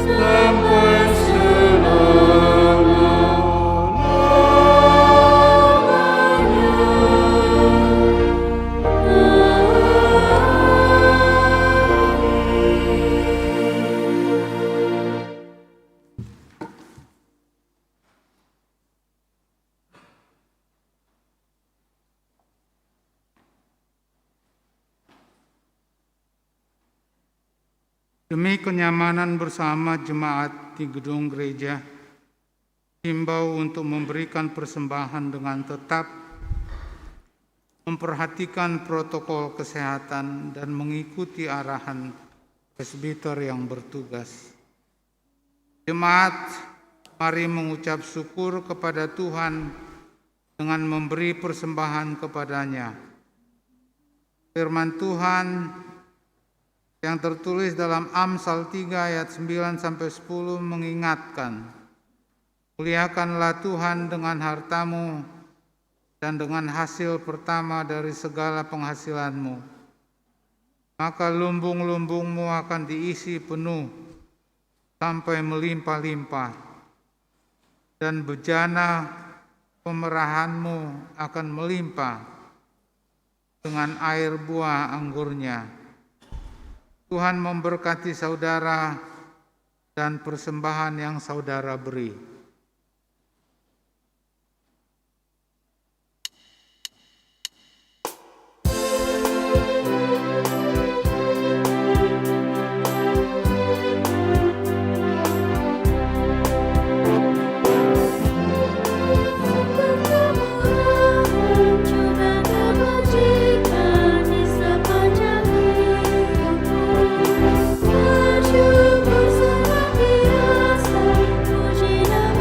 Sampai Demi kenyamanan bersama jemaat di gedung gereja, himbau untuk memberikan persembahan dengan tetap, memperhatikan protokol kesehatan, dan mengikuti arahan presbiter yang bertugas. Jemaat, mari mengucap syukur kepada Tuhan dengan memberi persembahan kepadanya. Firman Tuhan yang tertulis dalam Amsal 3 ayat 9-10 mengingatkan, muliakanlah Tuhan dengan hartamu dan dengan hasil pertama dari segala penghasilanmu. Maka lumbung-lumbungmu akan diisi penuh sampai melimpah-limpah, dan bejana pemerahanmu akan melimpah dengan air buah anggurnya. Tuhan memberkati saudara dan persembahan yang saudara beri. Bersyukur senantiasa, puji nama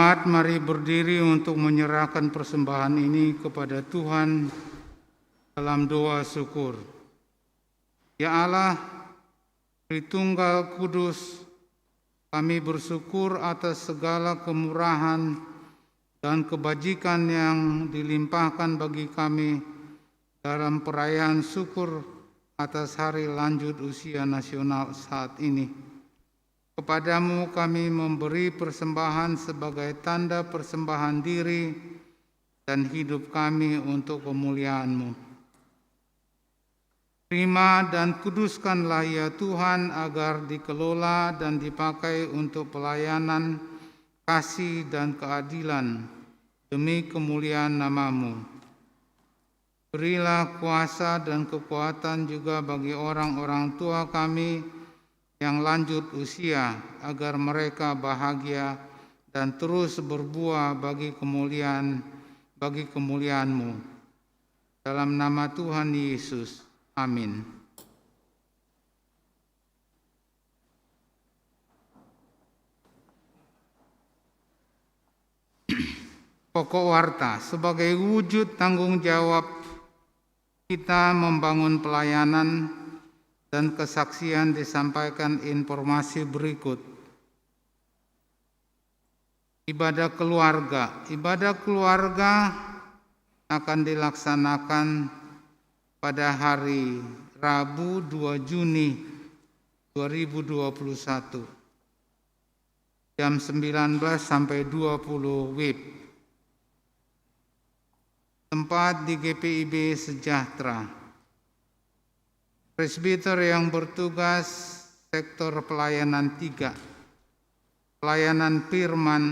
Jemaat, mari berdiri untuk menyerahkan persembahan ini kepada Tuhan dalam doa syukur. Ya Allah, Tritunggal Kudus, kami bersyukur atas segala kemurahan dan kebajikan yang dilimpahkan bagi kami dalam perayaan syukur atas hari lanjut usia nasional saat ini. Kepadamu kami memberi persembahan sebagai tanda persembahan diri dan hidup kami untuk kemuliaan-Mu. Terima dan kuduskanlah ya Tuhan agar dikelola dan dipakai untuk pelayanan, kasih dan keadilan demi kemuliaan nama-Mu. Berilah kuasa dan kekuatan juga bagi orang-orang tua kami yang lanjut usia, agar mereka bahagia dan terus berbuah bagi kemuliaan-Mu. Dalam nama Tuhan Yesus, amin. Pokok warta, sebagai wujud tanggung jawab kita membangun pelayanan dan kesaksian, disampaikan informasi berikut. Ibadah keluarga. Ibadah keluarga akan dilaksanakan pada hari Rabu 2 Juni 2021 jam 19 sampai 20 WIB. Tempat di GPIB Sejahtera. Presbiter yang bertugas sektor pelayanan 3, pelayanan firman,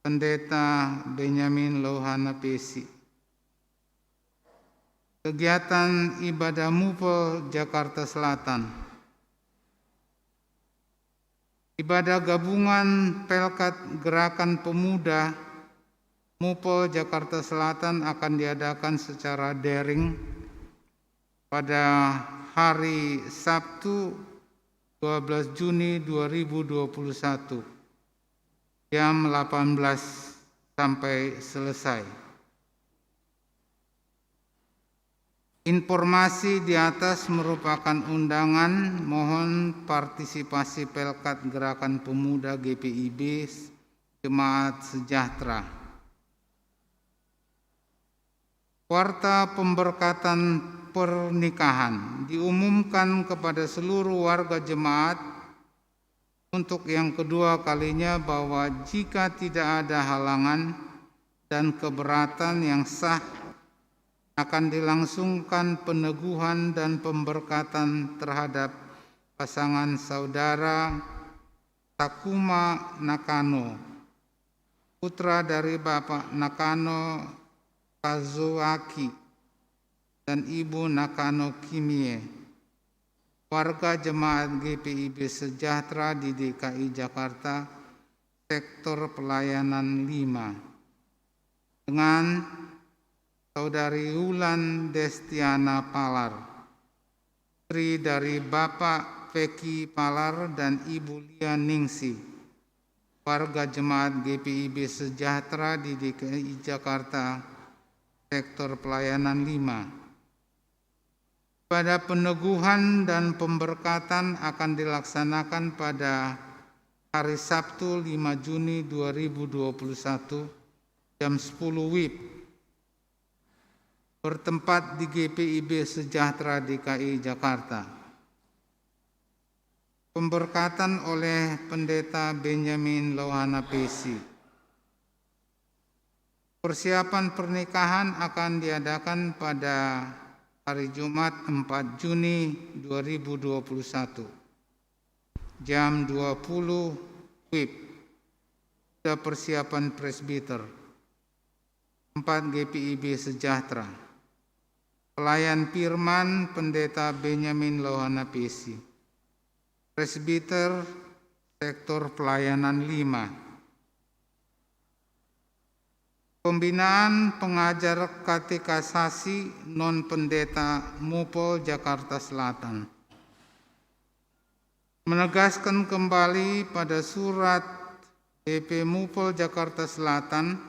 Pendeta Benyamin Lohana Pesi. Kegiatan ibadah Mupel Jakarta Selatan. Ibadah gabungan Pelkat Gerakan Pemuda Mupel Jakarta Selatan akan diadakan secara daring pada hari Sabtu 12 Juni 2021 jam 18 sampai selesai. Informasi di atas merupakan undangan, mohon partisipasi Pelkat Gerakan Pemuda GPIB Jemaat Sejahtera. Warta pemberkatan pernikahan diumumkan kepada seluruh warga jemaat untuk yang kedua kalinya bahwa jika tidak ada halangan dan keberatan yang sah, akan dilangsungkan peneguhan dan pemberkatan terhadap pasangan saudara Takuma Nakano, putra dari Bapak Nakano Kazuaki dan Ibu Nakano Kimie, warga jemaat GPIB Sejahtera di DKI Jakarta, sektor pelayanan 5, dengan Saudari Wulan Destiana Palar, istri dari Bapak Peki Palar dan Ibu Lia Ningsi, warga jemaat GPIB Sejahtera di DKI Jakarta, sektor pelayanan 5. Pada peneguhan dan pemberkatan akan dilaksanakan pada hari Sabtu 5 Juni 2021 jam 10 WIB, bertempat di GPIB Sejahtera DKI Jakarta. Pemberkatan oleh Pendeta Benyamin Lohana Pesi. Persiapan pernikahan akan diadakan pada hari Jumat 4 Juni 2021 jam 20 WIB. Sudah persiapan presbiter 4 GPIB Sejahtera. Pelayan firman Pendeta Benyamin Lohana Pesi. Presbiter sektor pelayanan 5. Pembinaan pengajar katekisasi non-pendeta Mupel Jakarta Selatan. Menegaskan kembali pada surat DP Mupol Jakarta Selatan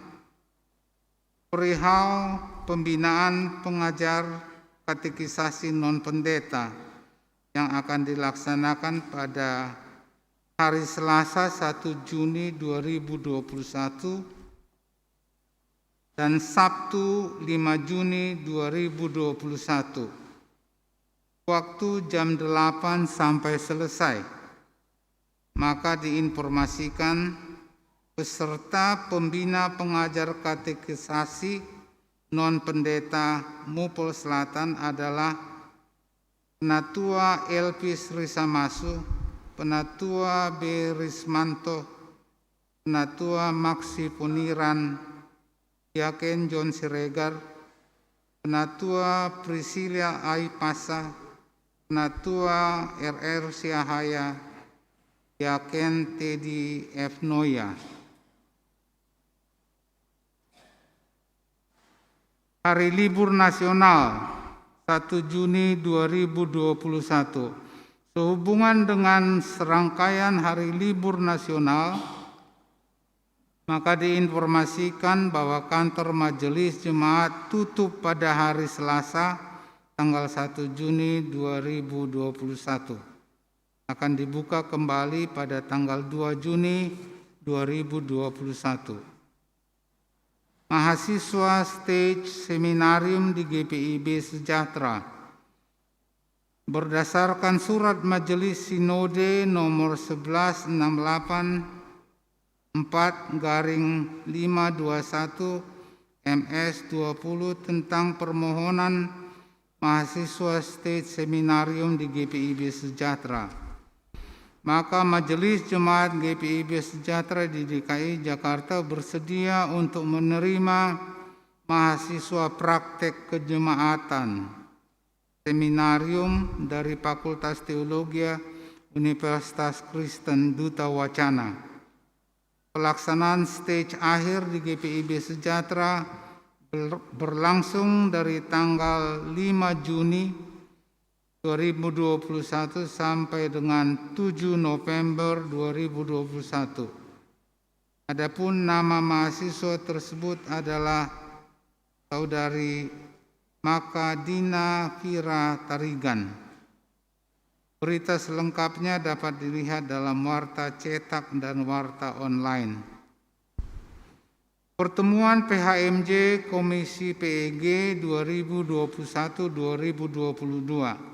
perihal pembinaan pengajar katekisasi non-pendeta yang akan dilaksanakan pada hari Selasa 1 Juni 2021 dan Sabtu 5 Juni 2021. Waktu jam 8 sampai selesai. Maka diinformasikan peserta pembina pengajar katekisasi non-pendeta Mupol Selatan adalah Penatua Elvis Risamasu, Penatua B. Rismanto, Penatua Maksi Puniran, Yaken John Siregar, Penatua Priscilla Aipasa, Penatua RR Siahaya, Yaken Teddy F. Noya. Hari Libur Nasional 1 Juni 2021. Sehubungan dengan serangkaian Hari Libur Nasional, maka diinformasikan bahwa kantor Majelis Jemaat tutup pada hari Selasa tanggal 1 Juni 2021. Akan dibuka kembali pada tanggal 2 Juni 2021. Mahasiswa Stage Seminarium di GPIB Sejahtera berdasarkan surat Majelis Sinode nomor 1168/521 MS20 tentang permohonan mahasiswa Stage Seminarium di GPIB Sejahtera. Maka Majelis Jemaat GPIB Sejahtera di DKI Jakarta bersedia untuk menerima mahasiswa praktek kejemaatan seminarium dari Fakultas Teologi Universitas Kristen Duta Wacana. Pelaksanaan stage akhir di GPIB Sejahtera berlangsung dari tanggal 5 Juni 2021 sampai dengan 7 November 2021. Adapun nama mahasiswa tersebut adalah Saudari Makadina Fira Tarigan. Berita selengkapnya dapat dilihat dalam warta cetak dan warta online. Pertemuan PHMJ Komisi PEG 2021-2022.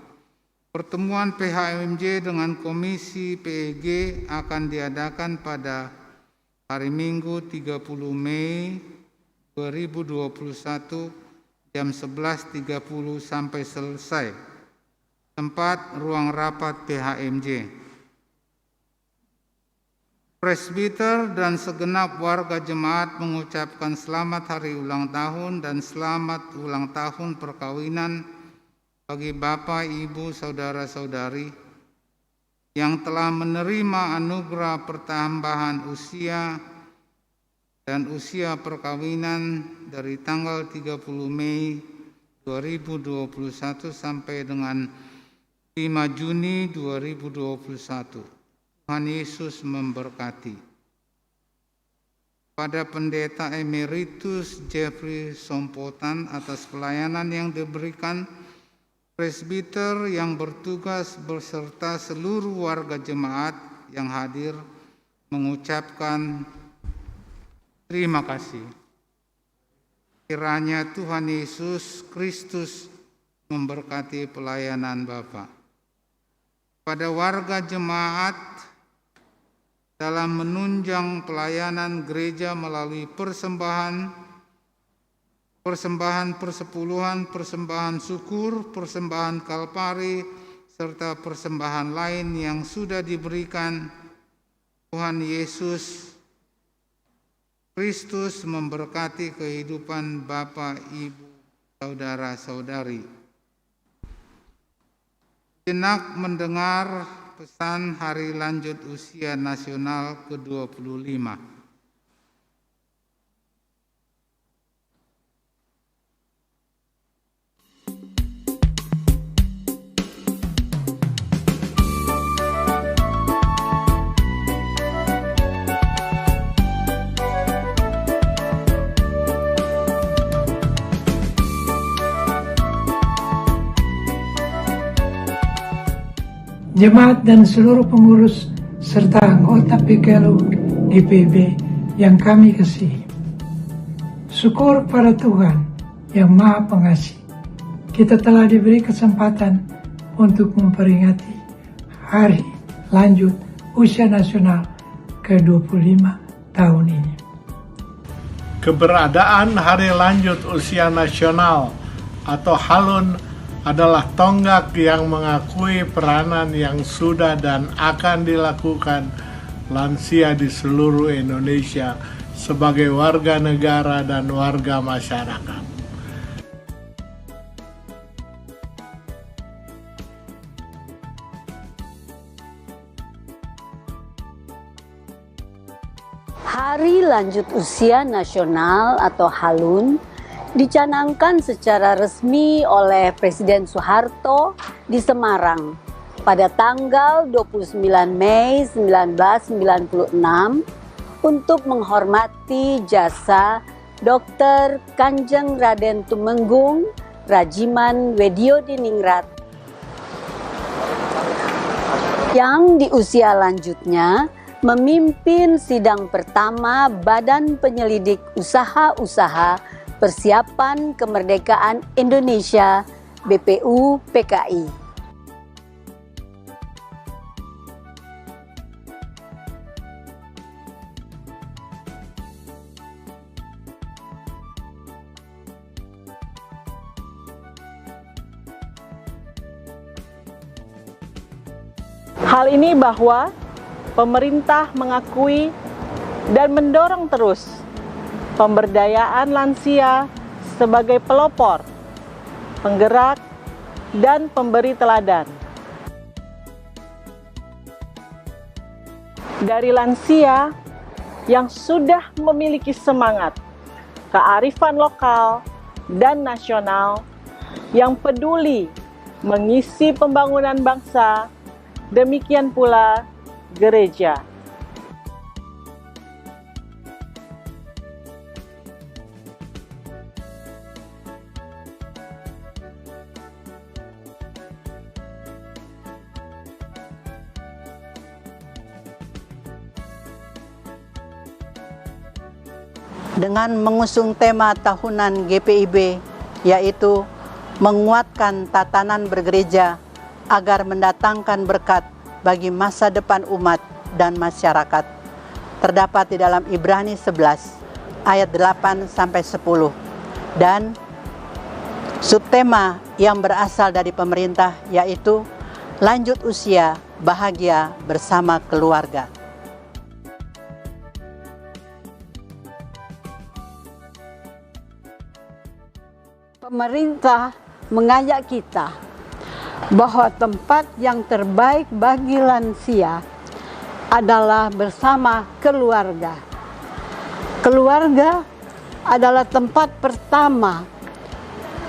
Pertemuan PHMJ dengan Komisi PEG akan diadakan pada hari Minggu 30 Mei 2021 jam 11.30 sampai selesai. Tempat ruang rapat PHMJ. Presbiter dan segenap warga jemaat mengucapkan selamat hari ulang tahun dan selamat ulang tahun perkawinan bagi Bapak, Ibu, Saudara-saudari yang telah menerima anugerah pertambahan usia dan usia perkawinan dari tanggal 30 Mei 2021 sampai dengan 5 Juni 2021. Tuhan Yesus memberkati. Pada Pendeta Emeritus Jeffrey Sompotan atas pelayanan yang diberikan, presbiter yang bertugas beserta seluruh warga jemaat yang hadir mengucapkan terima kasih. Kiranya Tuhan Yesus Kristus memberkati pelayanan Bapak. Pada warga jemaat dalam menunjang pelayanan gereja melalui persembahan persepuluhan, persembahan syukur, persembahan kalpari, serta persembahan lain yang sudah diberikan. Tuhan Yesus Kristus memberkati kehidupan Bapak, Ibu, Saudara-saudari. Jenak mendengar pesan Hari Lanjut Usia Nasional ke-25. jemaat dan seluruh pengurus serta anggota PKLU GPIB yang kami kasihi. Syukur kepada Tuhan yang Maha Pengasih, kita telah diberi kesempatan untuk memperingati Hari Lanjut Usia Nasional ke-25 tahun ini. Keberadaan Hari Lanjut Usia Nasional atau HALUN adalah tonggak yang mengakui peranan yang sudah dan akan dilakukan lansia di seluruh Indonesia sebagai warga negara dan warga masyarakat. Hari Lanjut Usia Nasional atau HALUN dicanangkan secara resmi oleh Presiden Soeharto di Semarang pada tanggal 29 Mei 1996 untuk menghormati jasa Dr. Kanjeng Raden Tumenggung Rajiman Wedyodiningrat yang di usia lanjutnya memimpin sidang pertama Badan Penyelidik Usaha-Usaha Persiapan Kemerdekaan Indonesia BPU PKI. Hal ini bahwa pemerintah mengakui dan mendorong terus pemberdayaan lansia sebagai pelopor, penggerak, dan pemberi teladan. Dari lansia yang sudah memiliki semangat, kearifan lokal, dan nasional yang peduli mengisi pembangunan bangsa, demikian pula gereja. Dengan mengusung tema tahunan GPIB, yaitu menguatkan tatanan bergereja agar mendatangkan berkat bagi masa depan umat dan masyarakat, terdapat di dalam Ibrani 11 ayat 8-10, dan subtema yang berasal dari pemerintah, yaitu lanjut usia bahagia bersama keluarga. Pemerintah mengajak kita bahwa tempat yang terbaik bagi lansia adalah bersama keluarga. Keluarga adalah tempat pertama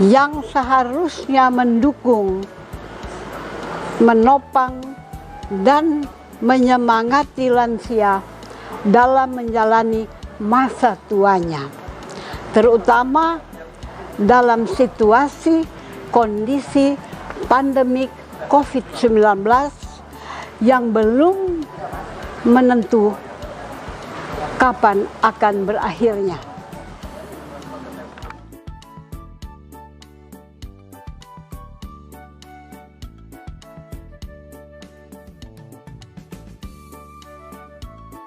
yang seharusnya mendukung, menopang, dan menyemangati lansia dalam menjalani masa tuanya, terutama dalam situasi kondisi pandemik COVID-19 yang belum menentu kapan akan berakhirnya.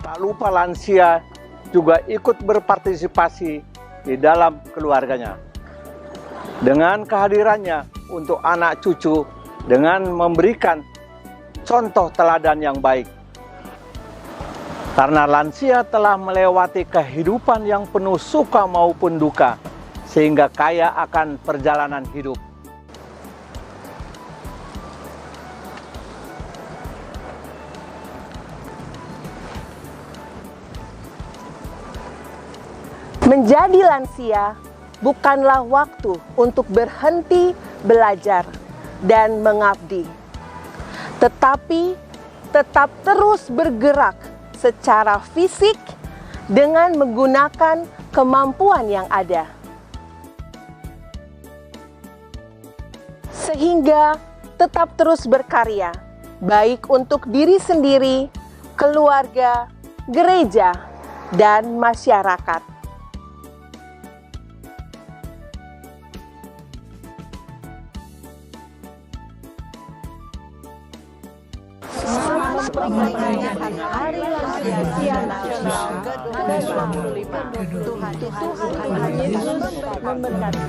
Tak lupa lansia juga ikut berpartisipasi di dalam keluarganya. Dengan kehadirannya untuk anak cucu, dengan memberikan contoh teladan yang baik. Karena lansia telah melewati kehidupan yang penuh suka maupun duka, sehingga kaya akan perjalanan hidup. Menjadi lansia bukanlah waktu untuk berhenti belajar dan mengabdi, tetapi tetap terus bergerak secara fisik dengan menggunakan kemampuan yang ada, sehingga tetap terus berkarya baik untuk diri sendiri, keluarga, gereja, dan masyarakat. Memperingati Hari Lansia Nasional ke-25. Tuhan Yesus memberkati.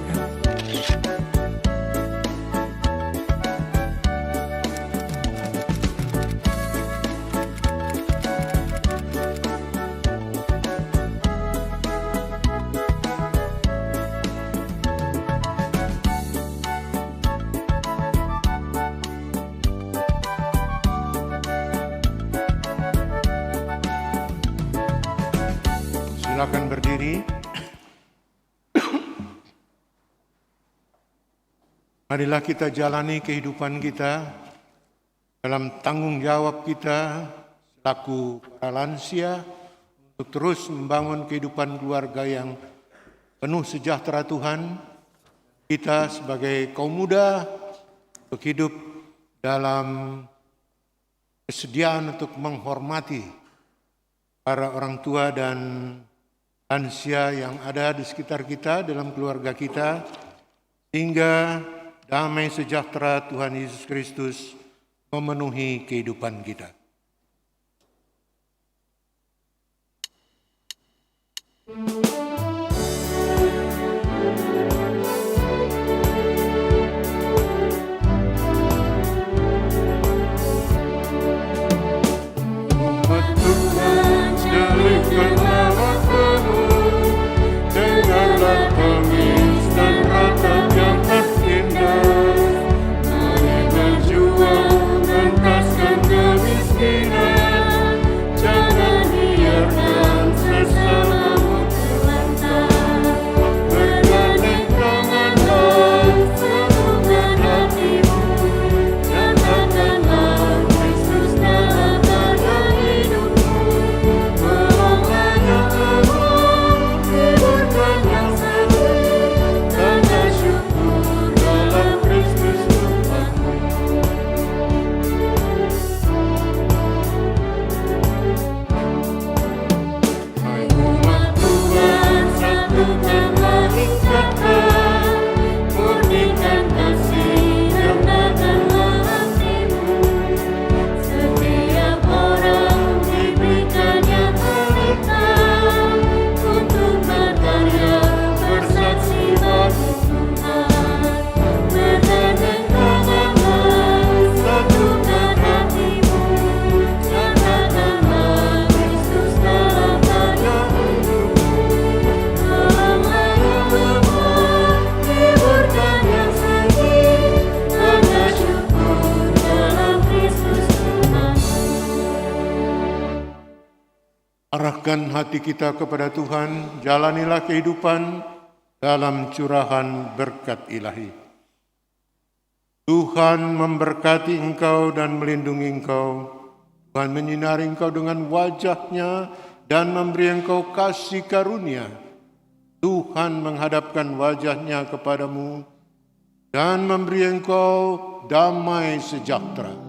Silakan berdiri. Marilah kita jalani kehidupan kita dalam tanggung jawab kita selaku para lansia untuk terus membangun kehidupan keluarga yang penuh sejahtera Tuhan. Kita sebagai kaum muda untuk hidup dalam kesediaan untuk menghormati para orang tua dan lansia yang ada di sekitar kita, dalam keluarga kita, sehingga damai sejahtera Tuhan Yesus Kristus memenuhi kehidupan kita. Arahkan hati kita kepada Tuhan, jalanilah kehidupan dalam curahan berkat ilahi. Tuhan memberkati engkau dan melindungi engkau. Tuhan menyinari engkau dengan wajah-Nya dan memberi engkau kasih karunia. Tuhan menghadapkan wajah-Nya kepadamu dan memberi engkau damai sejahtera.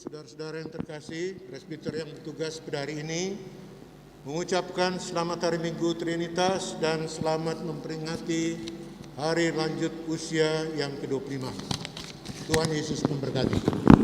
Saudara-saudara yang terkasih, presbiter yang bertugas pada hari ini mengucapkan selamat Hari Minggu Trinitas dan selamat memperingati Hari Lanjut Usia yang ke-25. Tuhan Yesus memberkati.